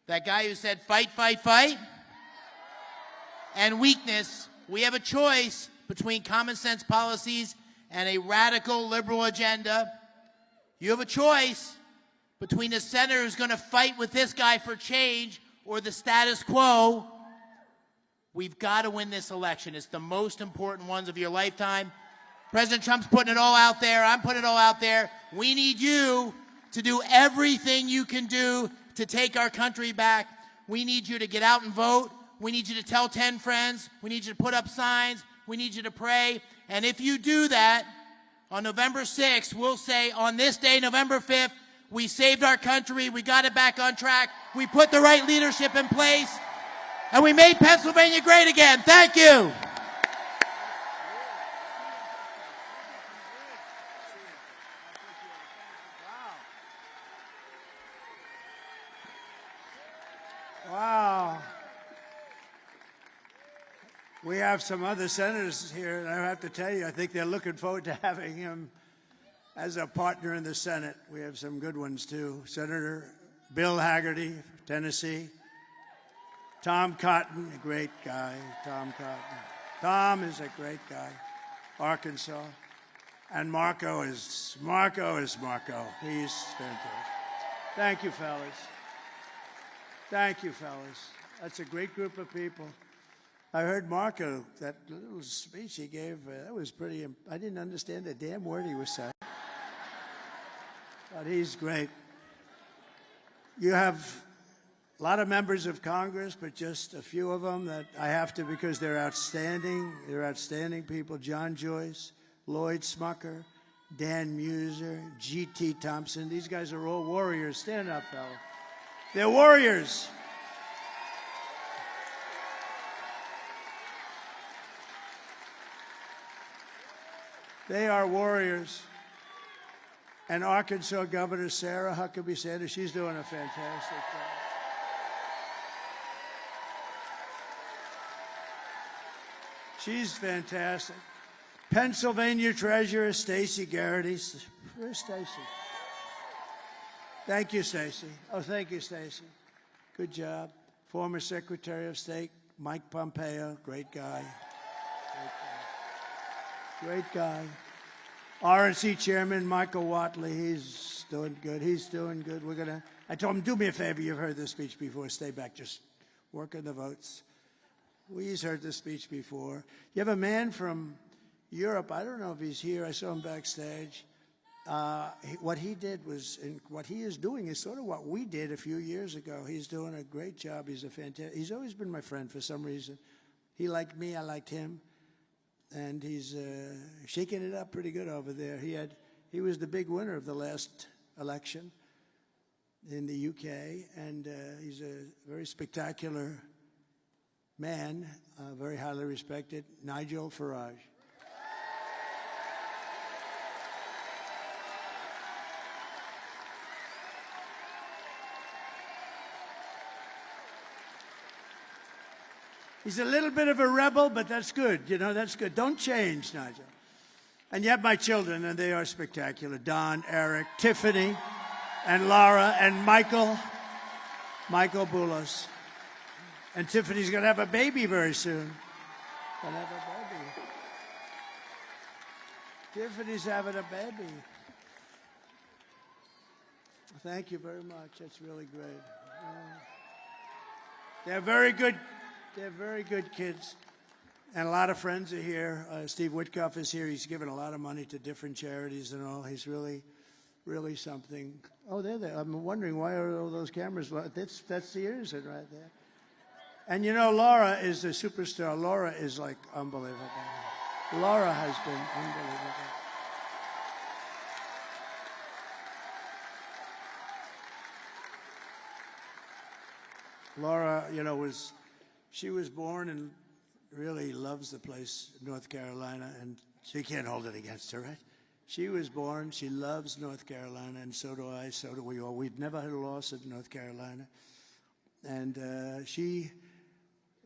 that guy who said fight, fight, fight, and weakness. We have a choice between common sense policies and a radical liberal agenda. You have a choice between a senator who's going to fight with this guy for change or the status quo. We've got to win this election. It's the most important ones of your lifetime. President Trump's putting it all out there. I'm putting it all out there. We need you to do everything you can do to take our country back. We need you to get out and vote. We need you to tell 10 friends. We need you to put up signs. We need you to pray. And if you do that, on November 6th, we'll say on this day, November 5th, we saved our country. We got it back on track. We put the right leadership in place. And we made Pennsylvania great again. Thank you. Wow. We have some other senators here, and I have to tell you, I think they're looking forward to having him as a partner in the Senate. We have some good ones, too. Senator Bill Hagerty, Tennessee. Tom Cotton, a great guy. Tom Cotton. Tom is a great guy. Arkansas. And Marco is Marco. He's fantastic. Thank you, fellas. Thank you, fellas. That's a great group of people. I heard Marco, that little speech he gave, that was pretty, I didn't understand a damn word he was saying. But he's great. You have a lot of members of Congress, but just a few of them that I have to because they're outstanding. They're outstanding people. John Joyce, Lloyd Smucker, Dan Muser, G.T. Thompson. These guys are all warriors. Stand up, fella. They're warriors. They are warriors. And Arkansas Governor Sarah Huckabee Sanders, she's doing a fantastic job. She's fantastic. Pennsylvania Treasurer Stacey Garrity. Where's Stacey? Thank you, Stacey. Oh, thank you, Stacey. Good job. Former Secretary of State Mike Pompeo, great guy. Great guy. RNC Chairman Michael Watley, he's doing good. He's doing good. I told him, do me a favor. You've heard this speech before. Stay back. Just work on the votes. We've heard this speech before. You have a man from Europe. I don't know if he's here. I saw him backstage. What he did was, and what he is doing is sort of what we did a few years ago. He's doing a great job. He's always been my friend for some reason. He liked me. I liked him. And he's shaking it up pretty good over there. He was the big winner of the last election in the UK, and he's a very spectacular man, very highly respected, Nigel Farage. He's a little bit of a rebel, but that's good. You know, that's good. Don't change, Nigel. And you have my children, and they are spectacular. Don, Eric, Tiffany, and Laura, and Michael Boulos. And Tiffany's going to have a baby very soon. Going to have a baby. Tiffany's having a baby. Thank you very much. That's really great. They're very good. They're very good kids. And a lot of friends are here. Steve Witkoff is here. He's given a lot of money to different charities and all. He's really, really something. Oh, they're there. I'm wondering why are all those cameras? That's the innocent right there. And you know, Laura is a superstar. Laura is like unbelievable. Laura has been unbelievable. Laura, you know, she was born and really loves the place, North Carolina, and she can't hold it against her, right? She was born, she loves North Carolina, and so do I, so do we all. We've never had a loss at North Carolina. And she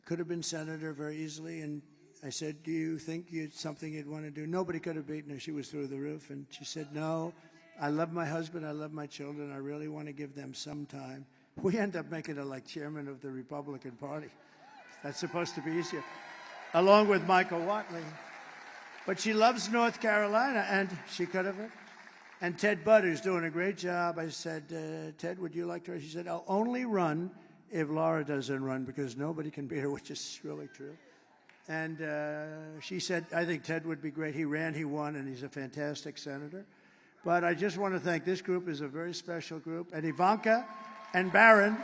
could have been senator very easily, and I said, do you think it's something you'd want to do? Nobody could have beaten her. She was through the roof, and she said, no, I love my husband, I love my children, I really want to give them some time. We end up making her like chairman of the Republican Party. That's supposed to be easier, along with Michael Watley. But she loves North Carolina, and she could have. And Ted Budd, who's doing a great job. I said, Ted, would you like to? She said, I'll only run if Laura doesn't run, because nobody can beat her, which is really true. And she said, I think Ted would be great. He ran, he won, and he's a fantastic senator. But I just want to thank this group is a very special group. And Ivanka and Barron.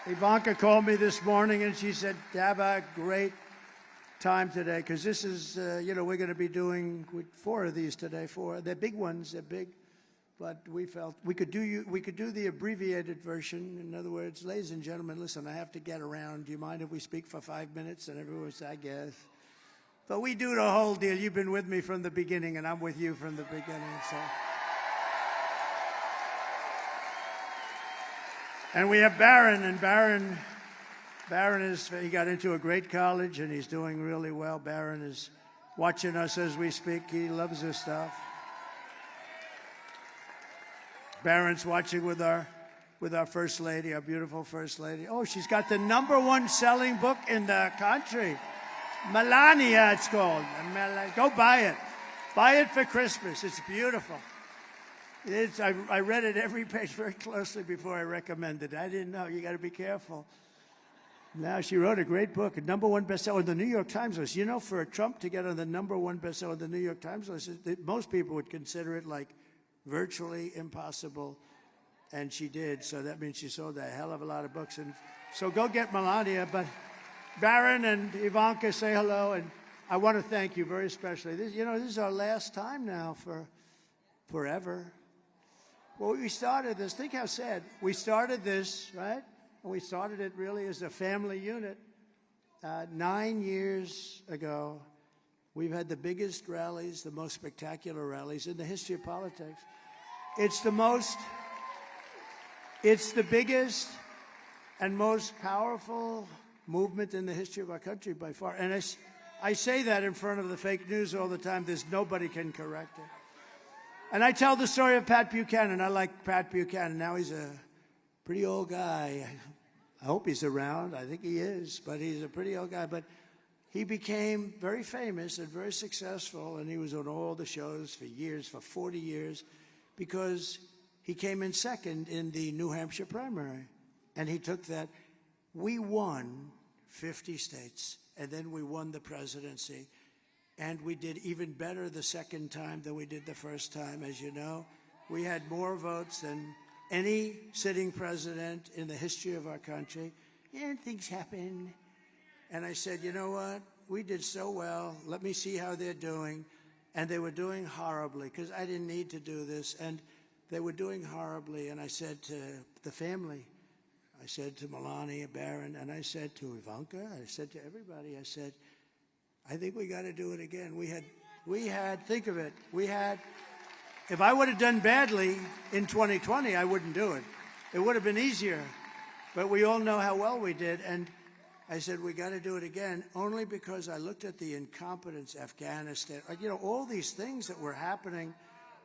Ivanka called me this morning and she said, have a great time today, because this is, you know, we're going to be doing 4 of these today. 4. They're big ones. They're big. But we felt we could do the abbreviated version. In other words, ladies and gentlemen, listen, I have to get around. Do you mind if we speak for 5 minutes? And everyone said, I guess. But we do the whole deal. You've been with me from the beginning, and I'm with you from the beginning. So. And we have Barron, and Barron he got into a great college, and he's doing really well. Barron is watching us as we speak. He loves this stuff. Barron's watching with our with our First Lady, our beautiful First Lady. Oh, she's got the #1 selling book in the country. Melania, it's called. Go buy it. Buy it for Christmas. It's beautiful. I read it every page very closely before I recommended it. I didn't know. You got to be careful. Now, she wrote a great book, a #1 bestseller on the New York Times list. You know, for Trump to get on the #1 bestseller on the New York Times list, most people would consider it like virtually impossible. And she did, so that means she sold a hell of a lot of books. And so go get Melania. But Barron and Ivanka, say hello. And I want to thank you very especially. This is our last time now for forever. Well, we started this. Think how sad. We started this, right? And we started it really as a family unit 9 years ago. We've had the biggest rallies, the most spectacular rallies in the history of politics. It's the biggest and most powerful movement in the history of our country by far. And I say that in front of the fake news all the time. There's nobody can correct it. And I tell the story of Pat Buchanan. I like Pat Buchanan. Now he's a pretty old guy. I hope he's around. I think he is, but he's a pretty old guy. But he became very famous and very successful, and he was on all the shows for years, for 40 years, because he came in second in the New Hampshire primary. And he took that. We won 50 states, and then we won the presidency. And we did even better the second time than we did the first time, as you know. We had more votes than any sitting president in the history of our country. And things happen. And I said, you know what? We did so well. Let me see how they're doing. And they were doing horribly, because I didn't need to do this. And they were doing horribly. And I said to the family, I said to Melania, Barron, and I said to Ivanka, I said to everybody, I said, I think we got to do it again. We had, think of it, if I would have done badly in 2020, I wouldn't do it. It would have been easier. But we all know how well we did. And I said, we got to do it again, only because I looked at the incompetence, Afghanistan, all these things that were happening.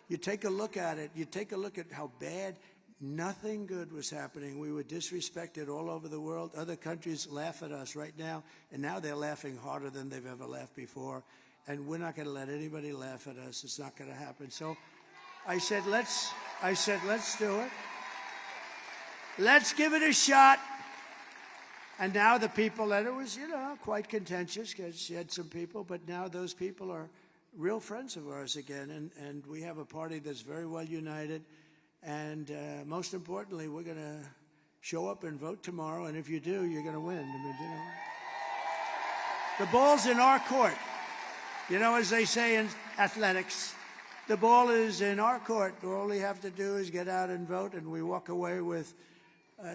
You take a look at it. You take a look at how bad. Nothing good was happening. We were disrespected all over the world. Other countries laugh at us right now, and now they're laughing harder than they've ever laughed before. And we're not going to let anybody laugh at us. It's not going to happen. So I said, let's do it. Let's give it a shot. And now the people, and it was, quite contentious because she had some people, but now those people are real friends of ours again. And we have a party that's very well united. And most importantly, we're going to show up and vote tomorrow. And if you do, you're going to win. I mean, the ball's in our court. As they say in athletics, the ball is in our court. All we have to do is get out and vote, and we walk away with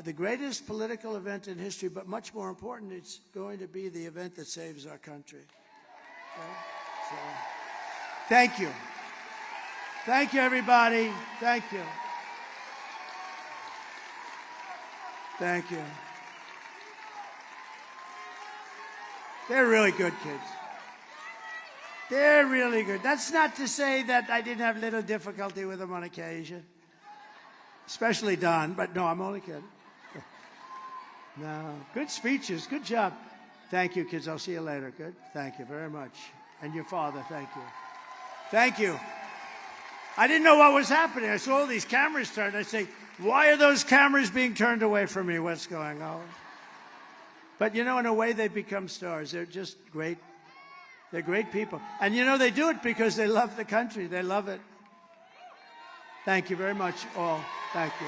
the greatest political event in history. But much more important, it's going to be the event that saves our country. Okay? So, thank you. Thank you, everybody. Thank you. Thank you. They're really good kids. They're really good. That's not to say that I didn't have little difficulty with them on occasion. Especially Don, but no, I'm only kidding. No, good speeches. Good job. Thank you, kids. I'll see you later. Good. Thank you very much. And your father, thank you. Thank you. I didn't know what was happening. I saw all these cameras turned. I say, why are those cameras being turned away from me? What's going on? But, in a way, they become stars. They're just great. They're great people. And, they do it because they love the country. They love it. Thank you very much, all. Thank you.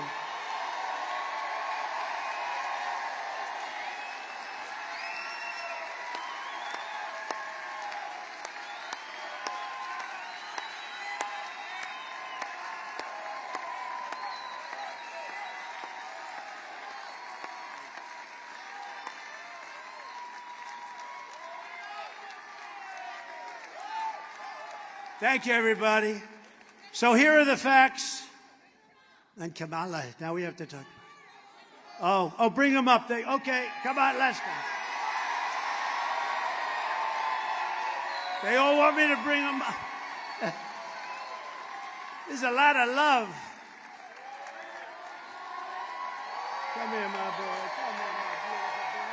Thank you, everybody. So here are the facts. And Kamala, now we have to talk. Oh, bring them up. Okay, come on, let's go. They all want me to bring them up. There's a lot of love. Come here, my boy. Come here, my beautiful boy.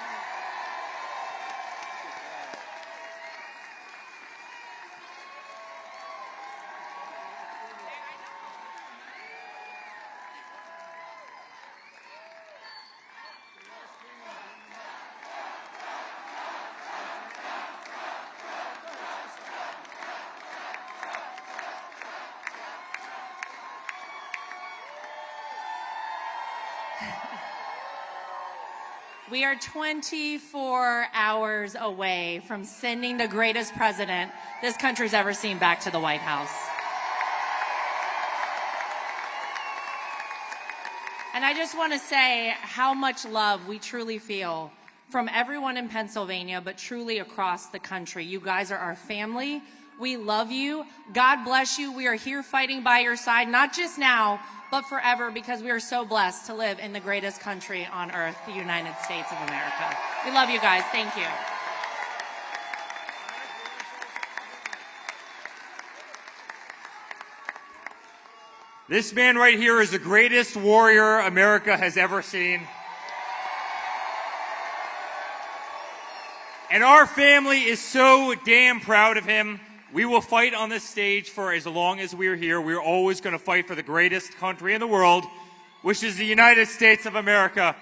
We are 24 hours away from sending the greatest president this country's ever seen back to the White House. And I just want to say how much love we truly feel from everyone in Pennsylvania, but truly across the country. You guys are our family. We love you. God bless you. We are here fighting by your side, not just now, but forever, because we are so blessed to live in the greatest country on earth, the United States of America. We love you guys. Thank you. This man right here is the greatest warrior America has ever seen. And our family is so damn proud of him. We will fight on this stage for as long as we're here. We're always going to fight for the greatest country in the world, which is the United States of America.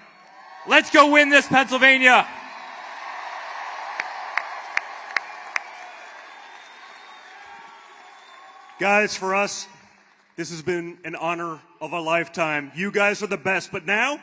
Let's go win this, Pennsylvania. Guys, for us, this has been an honor of a lifetime. You guys are the best, but now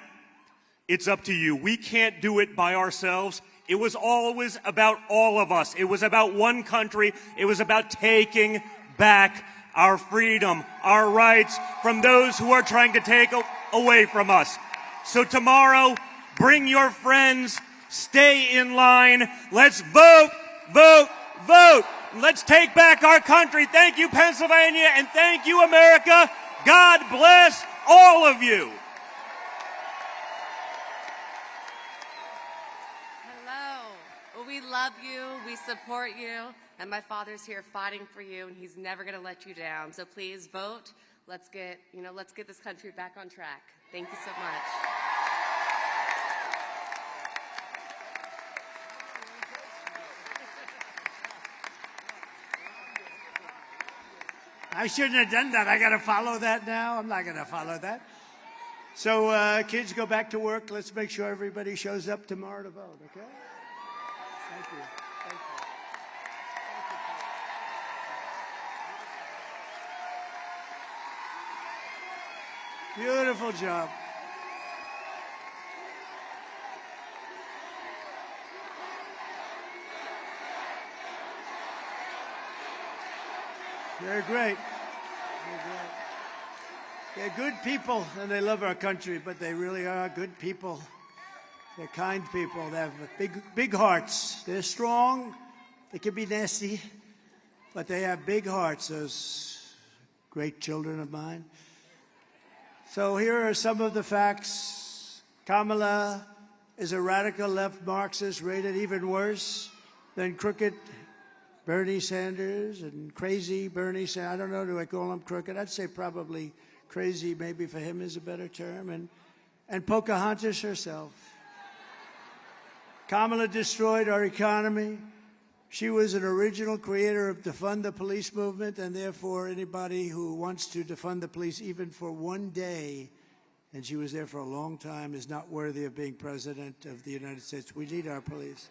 it's up to you. We can't do it by ourselves. It was always about all of us. It was about one country. It was about taking back our freedom, our rights from those who are trying to take away from us. So tomorrow, bring your friends, stay in line. Let's vote, vote, vote. Let's take back our country. Thank you, Pennsylvania, and thank you, America. God bless all of you. We love you, we support you, and my father's here fighting for you, and he's never going to let you down. So please vote. Let's get this country back on track. Thank you so much. I shouldn't have done that. I got to follow that now. I'm not going to follow that. So kids, go back to work. Let's make sure everybody shows up tomorrow to vote, okay? Thank you. Thank you. Beautiful job. They're great. They're good people, and they love our country, but they really are good people. They're kind people. They have big hearts. They're strong. They can be nasty, but they have big hearts, those great children of mine. So here are some of the facts. Kamala is a radical left Marxist, rated even worse than crooked Bernie Sanders and crazy Bernie Sanders. I don't know, do I call him crooked? I'd say probably crazy, maybe for him is a better term. And Pocahontas herself. Kamala destroyed our economy. She was an original creator of defund the police movement, and therefore anybody who wants to defund the police even for one day, and she was there for a long time, is not worthy of being president of the United States. We need our police.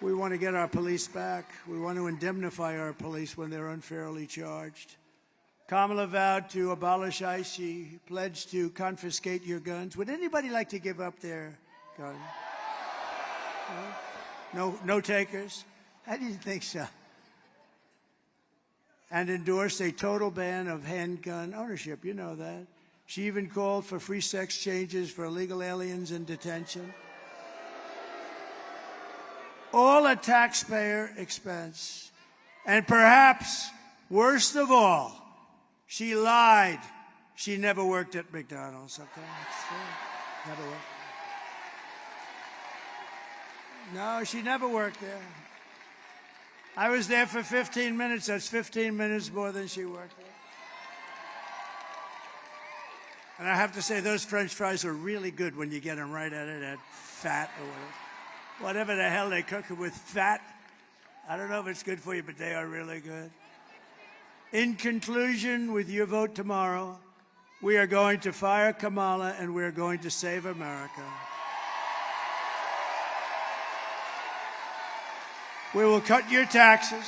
We want to get our police back. We want to indemnify our police when they're unfairly charged. Kamala vowed to abolish ICE. She pledged to confiscate your guns. Would anybody like to give up their gun? No takers? I didn't think so. And endorsed a total ban of handgun ownership. You know that. She even called for free sex changes for illegal aliens in detention. All at taxpayer expense. And perhaps, worst of all, she lied. She never worked at McDonald's, okay? Never worked. No, she never worked there. I was there for 15 minutes. That's 15 minutes more than she worked there. And I have to say, those French fries are really good when you get them right out of that fat or whatever the hell they cook it with, fat. I don't know if it's good for you, but they are really good. In conclusion, with your vote tomorrow, we are going to fire Kamala and we are going to save America. We will cut your taxes,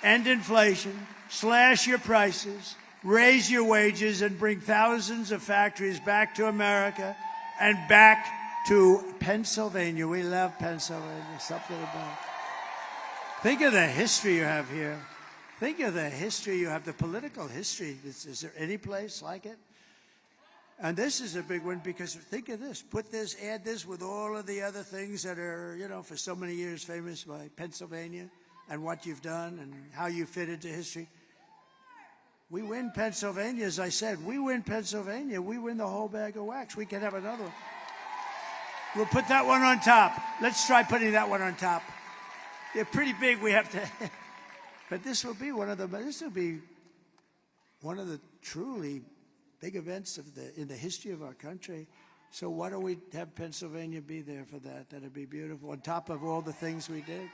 end inflation, slash your prices, raise your wages, and bring thousands of factories back to America and back to Pennsylvania. We love Pennsylvania. Something about it. Think of the history you have here. Think of the history you have, the political history. Is there any place like it? And this is a big one because think of this. Put this, add this with all of the other things that are, you know, for so many years famous by Pennsylvania and what you've done and how you fit into history. We win Pennsylvania, as I said. We win Pennsylvania. We win the whole bag of wax. We can have another one. We'll put that one on top. Let's try putting that one on top. They're pretty big. We have to... But this will be one of the truly big events in the history of our country. So why don't we have Pennsylvania be there for that? That'd be beautiful. On top of all the things we did.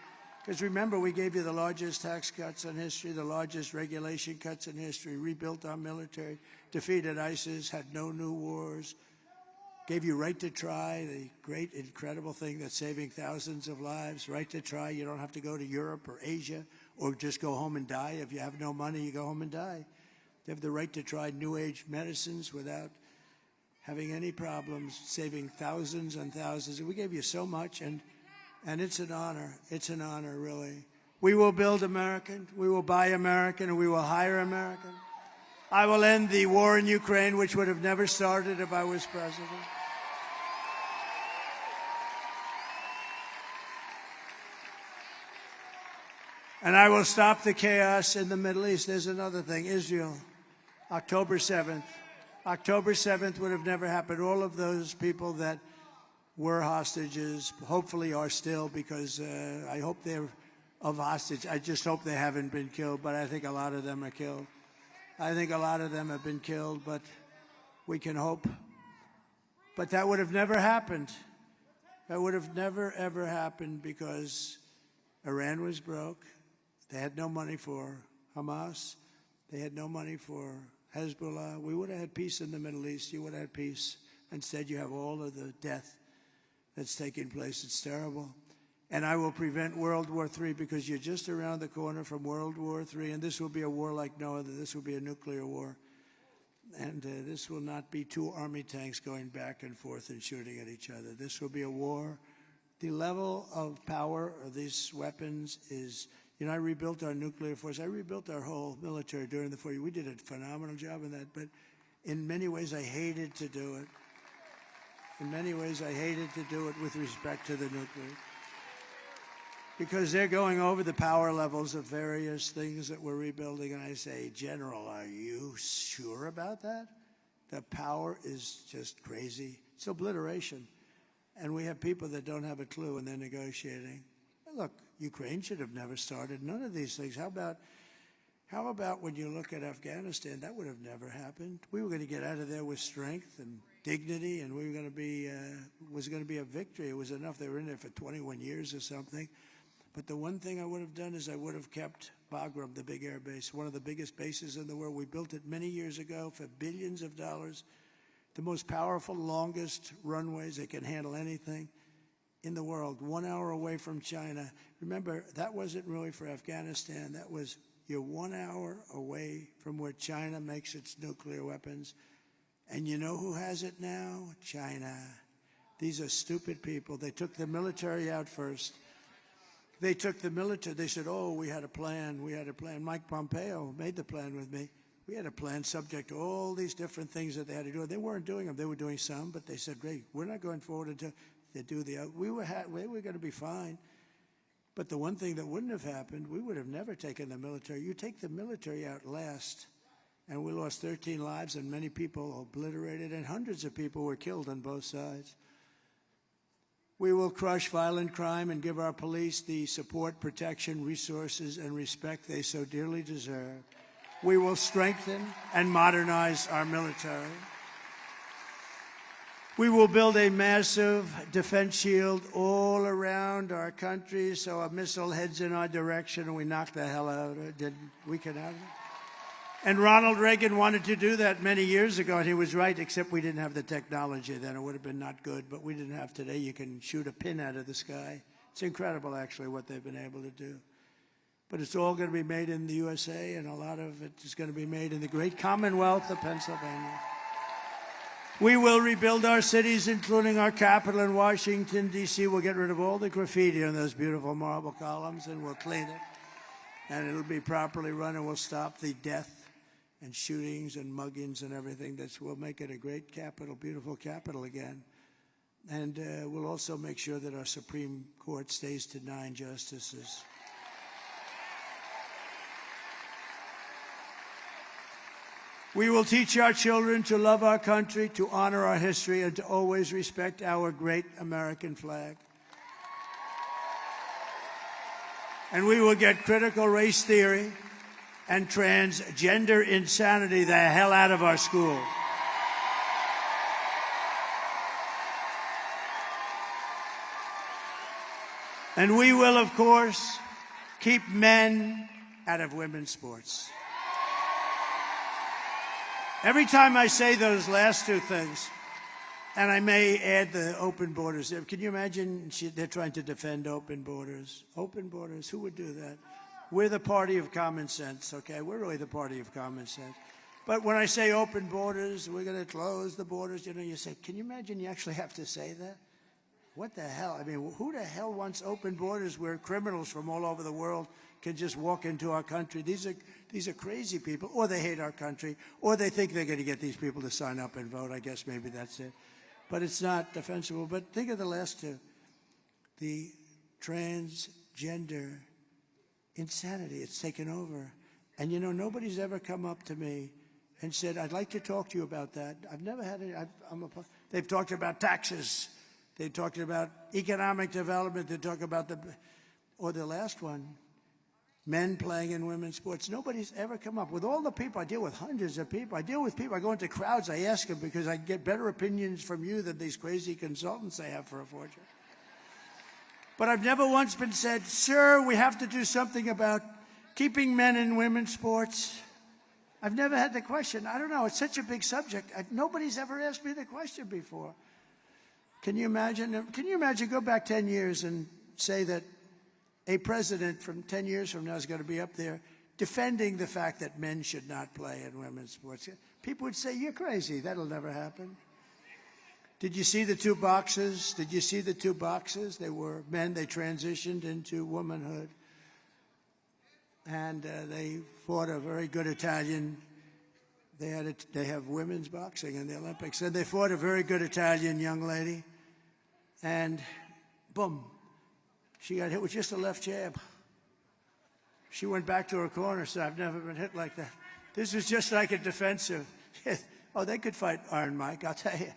Because remember, we gave you the largest tax cuts in history, the largest regulation cuts in history, rebuilt our military, defeated ISIS, had no new wars, gave you right to try, the great, incredible thing that's saving thousands of lives, right to try. You don't have to go to Europe or Asia or just go home and die. If you have no money, you go home and die. You have the right to try new age medicines without having any problems, saving thousands and thousands. We gave you so much, and it's an honor. It's an honor, really. We will build American, we will buy American, and we will hire American. I will end the war in Ukraine, which would have never started if I was president. And I will stop the chaos in the Middle East. There's another thing, Israel, October 7th. October 7th would have never happened. All of those people that were hostages, hopefully are still, because I hope they're of hostage. I just hope they haven't been killed, but I think a lot of them are killed. I think a lot of them have been killed, but we can hope. But that would have never happened. That would have never, ever happened because Iran was broke. They had no money for Hamas. They had no money for Hezbollah. We would have had peace in the Middle East. You would have had peace. Instead, you have all of the death that's taking place. It's terrible. And I will prevent World War III because you're just around the corner from World War III, and this will be a war like no other. This will be a nuclear war. And this will not be two army tanks going back and forth and shooting at each other. This will be a war. The level of power of these weapons is, you know, I rebuilt our nuclear force. I rebuilt our whole military during the 40 years. We did a phenomenal job in that, but in many ways I hated to do it. In many ways I hated to do it with respect to the nuclear. Because they're going over the power levels of various things that we're rebuilding. And I say, General, are you sure about that? The power is just crazy. It's obliteration. And we have people that don't have a clue and they're negotiating. Look, Ukraine should have never started. None of these things. How about when you look at Afghanistan? That would have never happened. We were going to get out of there with strength and dignity, and we were going to be, was going to be a victory. It was enough. They were in there for 21 years or something. But the one thing I would have done is I would have kept Bagram, the big air base, one of the biggest bases in the world. We built it many years ago for billions of dollars. The most powerful, longest runways that can handle anything in the world, 1 hour away from China. Remember, that wasn't really for Afghanistan. That was, you're 1 hour away from where China makes its nuclear weapons. And you know who has it now? China. These are stupid people. They took the military out first. They took the military. They said, oh, we had a plan. We had a plan. Mike Pompeo made the plan with me. We had a plan subject to all these different things that they had to do. They weren't doing them. They were doing some, but they said, great, we're not going forward until they do the other. We were going to be fine. But the one thing that wouldn't have happened, we would have never taken the military. You take the military out last, and we lost 13 lives and many people obliterated, and hundreds of people were killed on both sides. We will crush violent crime and give our police the support, protection, resources, and respect they so dearly deserve. We will strengthen and modernize our military. We will build a massive defense shield all around our country so a missile heads in our direction and we knock the hell out of it. We can have it. And Ronald Reagan wanted to do that many years ago, and he was right, except we didn't have the technology then. It would have been not good, but we didn't have today. You can shoot a pin out of the sky. It's incredible, actually, what they've been able to do. But it's all going to be made in the USA, and a lot of it is going to be made in the great Commonwealth of Pennsylvania. We will rebuild our cities, including our capital in Washington, D.C. We'll get rid of all the graffiti on those beautiful marble columns, and we'll clean it. And it'll be properly run, and we'll stop the death and shootings and muggings and everything. We'll make it a great capital, beautiful capital again. And we'll also make sure that our Supreme Court stays to 9 justices. We will teach our children to love our country, to honor our history, and to always respect our great American flag. And we will get critical race theory and transgender insanity the hell out of our schools. And we will, of course, keep men out of women's sports. Every time I say those last two things, and I may add the open borders. Can you imagine they're trying to defend open borders? Open borders, who would do that? We're the party of common sense, okay? We're really the party of common sense. But when I say open borders, we're going to close the borders, you say, can you imagine you actually have to say that? What the hell? I mean, who the hell wants open borders where criminals from all over the world can just walk into our country? These are crazy people, or they hate our country, or they think they're going to get these people to sign up and vote. I guess maybe that's it. But it's not defensible. But think of the last two. The transgender insanity. It's taken over. And, nobody's ever come up to me and said, I'd like to talk to you about that. I've never had it. They've talked about taxes. They've talked about economic development. They talk about or the last one, men playing in women's sports. Nobody's ever come up. With all the people, I deal with hundreds of people. I deal with people. I go into crowds. I ask them because I get better opinions from you than these crazy consultants they have for a fortune. But I've never once been said, sir, we have to do something about keeping men in women's sports. I've never had the question. I don't know. It's such a big subject. Nobody's ever asked me the question before. Can you imagine? Go back 10 years and say that a president from 10 years from now is going to be up there defending the fact that men should not play in women's sports. People would say, you're crazy. That'll never happen. Did you see the two boxes? Did you see the two boxes? They were men. They transitioned into womanhood. And they fought a very good Italian. They have women's boxing in the Olympics. And they fought a very good Italian young lady. And boom. She got hit with just a left jab. She went back to her corner, said, I've never been hit like that. This was just like a defensive. Oh, they could fight Iron Mike, I'll tell you.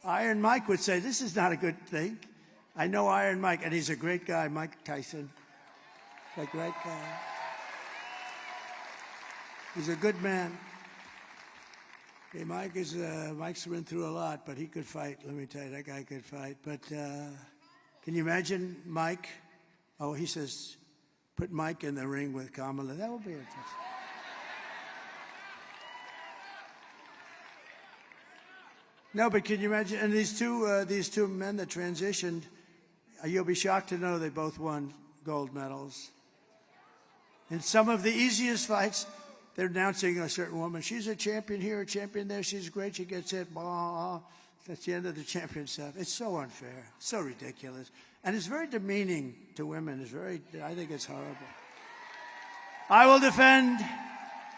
Iron Mike would say, this is not a good thing. I know Iron Mike, and he's a great guy, Mike Tyson. A great guy. He's a good man. Hey, Mike's been through a lot, but he could fight. Let me tell you, that guy could fight. But can you imagine Mike? Oh, he says, put Mike in the ring with Kamala. That would be interesting. No, but can you imagine? And these two men that transitioned, you'll be shocked to know they both won gold medals. In some of the easiest fights, they're announcing a certain woman. She's a champion here, a champion there. She's great. She gets hit. Blah. That's the end of the champion stuff. It's so unfair. So ridiculous. And it's very demeaning to women. I think it's horrible. I will defend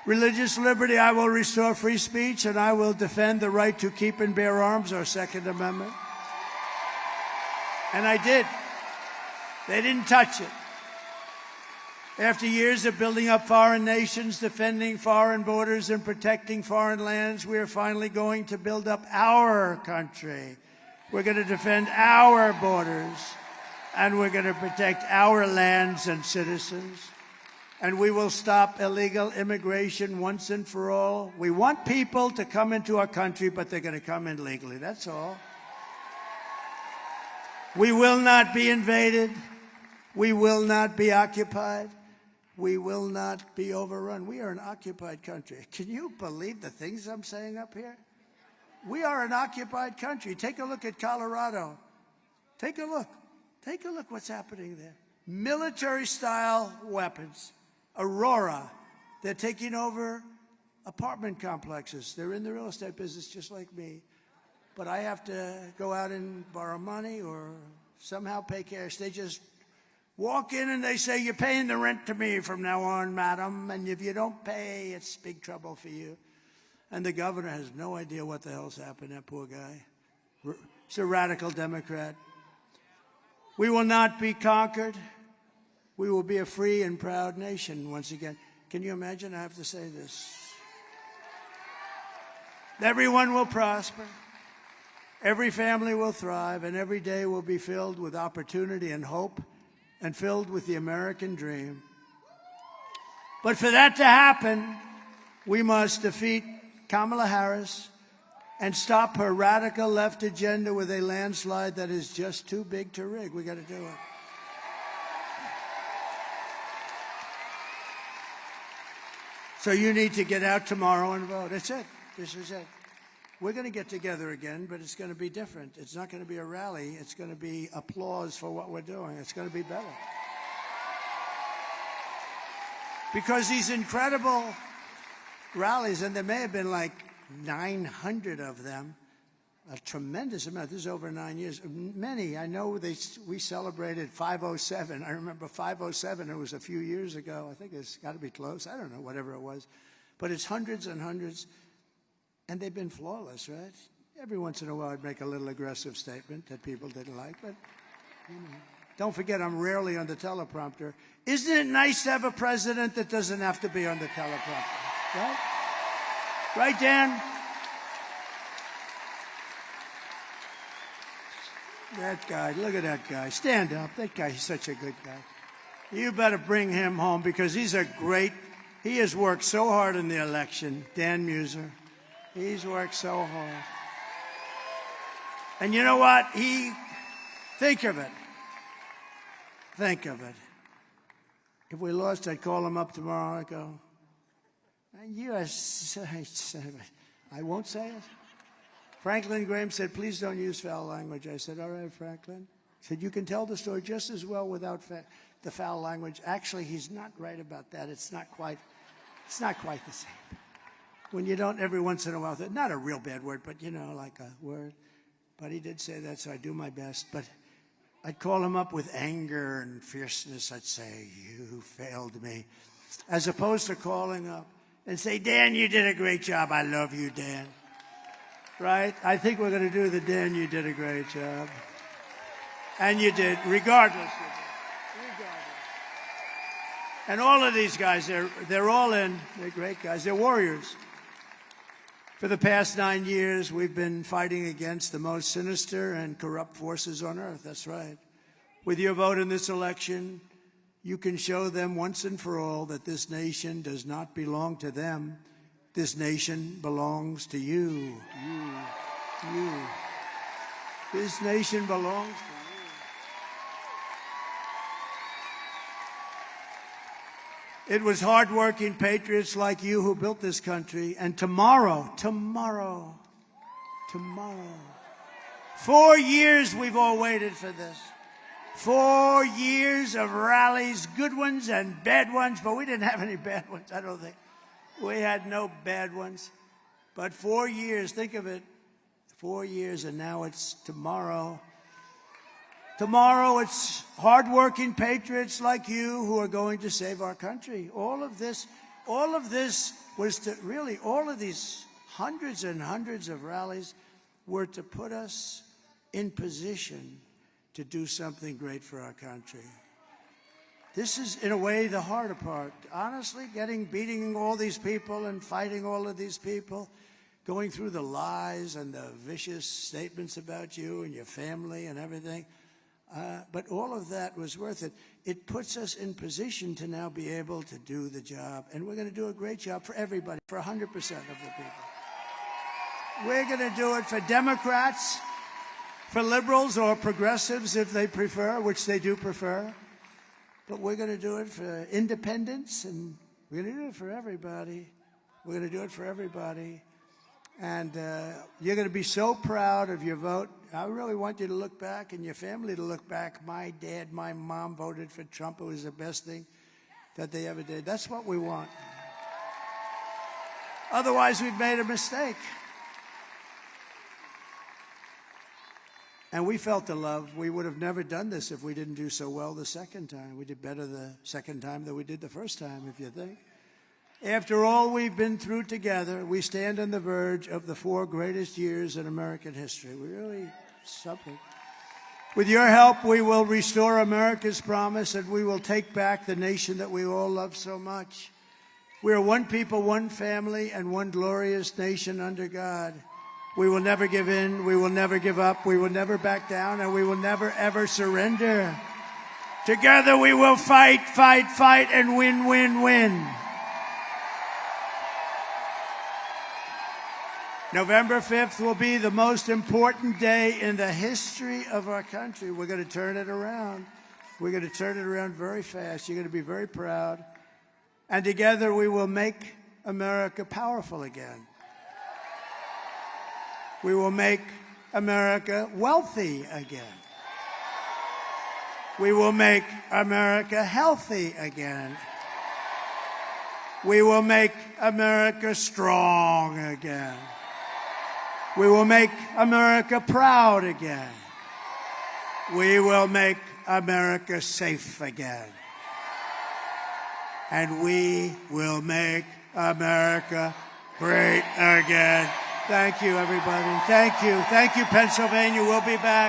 religious liberty. I will restore free speech. And I will defend the right to keep and bear arms, our Second Amendment. And I did. They didn't touch it. After years of building up foreign nations, defending foreign borders, and protecting foreign lands, we are finally going to build up our country. We're going to defend our borders, and we're going to protect our lands and citizens. And we will stop illegal immigration once and for all. We want people to come into our country, but they're going to come in legally. That's all. We will not be invaded. We will not be occupied. We will not be overrun. We are an occupied country. Can you believe the things I'm saying up here? We are an occupied country. Take a look at Colorado. Take a look. Take a look what's happening there. Military-style weapons. Aurora. They're taking over apartment complexes. They're in the real estate business just like me. But I have to go out and borrow money or somehow pay cash. They just walk in and they say, you're paying the rent to me from now on, madam, and if you don't pay, it's big trouble for you. And the governor has no idea what the hell's happened, that poor guy. He's a radical Democrat. We will not be conquered. We will be a free and proud nation once again. Can you imagine? I have to say this. Everyone will prosper. Every family will thrive, and every day will be filled with opportunity and hope and filled with the American dream. But for that to happen, we must defeat Kamala Harris and stop her radical left agenda with a landslide that is just too big to rig. We got to do it. So you need to get out tomorrow and vote. That's it. This is it. We're going to get together again, but it's going to be different. It's not going to be a rally. It's going to be applause for what we're doing. It's going to be better. Because these incredible rallies, and there may have been like 900 of them, a tremendous amount. This is over 9 years. Many, I know we celebrated 507. I remember 507, it was a few years ago. I think it's got to be close. I don't know, whatever it was. But it's hundreds and hundreds. And they've been flawless, right? Every once in a while I'd make a little aggressive statement that people didn't like, but you know. Don't forget I'm rarely on the teleprompter. Isn't it nice to have a president that doesn't have to be on the teleprompter, right? Right, Dan? That guy, look at that guy. Stand up. That guy, he's such a good guy. You better bring him home because he has worked so hard in the election, Dan Muser. He's worked so hard. And you know what? Think of it. Think of it. If we lost, I'd call him up tomorrow. I'd go, I won't say it. Franklin Graham said, please don't use foul language. I said, all right, Franklin. He said, you can tell the story just as well without the foul language. Actually, he's not right about that. It's not quite the same. When you don't every once in a while, not a real bad word, but you know, like a word. But he did say that, so I do my best. But I'd call him up with anger and fierceness. I'd say, you failed me. As opposed to calling up and say, Dan, you did a great job. I love you, Dan. Right? I think we're going to do the Dan, you did a great job. And you did, regardless. And all of these guys, they're all in. They're great guys. They're warriors. For the past 9 years, we've been fighting against the most sinister and corrupt forces on earth. That's right. With your vote in this election, you can show them once and for all that this nation does not belong to them. This nation belongs to you. You. This nation belongs to you. It was hardworking patriots like you who built this country. And tomorrow, 4 years we've all waited for this. 4 years of rallies, good ones and bad ones, but we didn't have any bad ones, I don't think. We had no bad ones. But 4 years, think of it, 4 years, and now it's tomorrow. Tomorrow, it's hardworking patriots like you who are going to save our country. All of this was to really, all of these hundreds and hundreds of rallies were to put us in position to do something great for our country. This is, in a way, the harder part. Honestly, beating all these people and fighting all of these people, going through the lies and the vicious statements about you and your family and everything. But all of that was worth it. It puts us in position to now be able to do the job. And we're going to do a great job for everybody, for 100% of the people. We're going to do it for Democrats, for liberals or progressives if they prefer, which they do prefer. But we're going to do it for independents, and we're going to do it for everybody. We're going to do it for everybody. And you're going to be so proud of your vote. I really want you to look back and your family to look back. My dad, my mom voted for Trump. It was the best thing that they ever did. That's what we want. Otherwise, we've made a mistake. And we felt the love. We would have never done this if we didn't do so well the second time. We did better the second time than we did the first time, if you think. After all we've been through together, we stand on the verge of the 4 greatest years in American history. We really something. With your help, we will restore America's promise, and we will take back the nation that we all love so much. We are one people, one family, and one glorious nation under God. We will never give in, we will never give up, we will never back down, and we will never, ever surrender. Together we will fight, fight, fight, and win, win, win. November 5th will be the most important day in the history of our country. We're going to turn it around. We're going to turn it around very fast. You're going to be very proud. And together we will make America powerful again. We will make America wealthy again. We will make America healthy again. We will make America strong again. We will make America proud again. We will make America safe again. And we will make America great again. Thank you, everybody. Thank you. Thank you, Pennsylvania. We'll be back.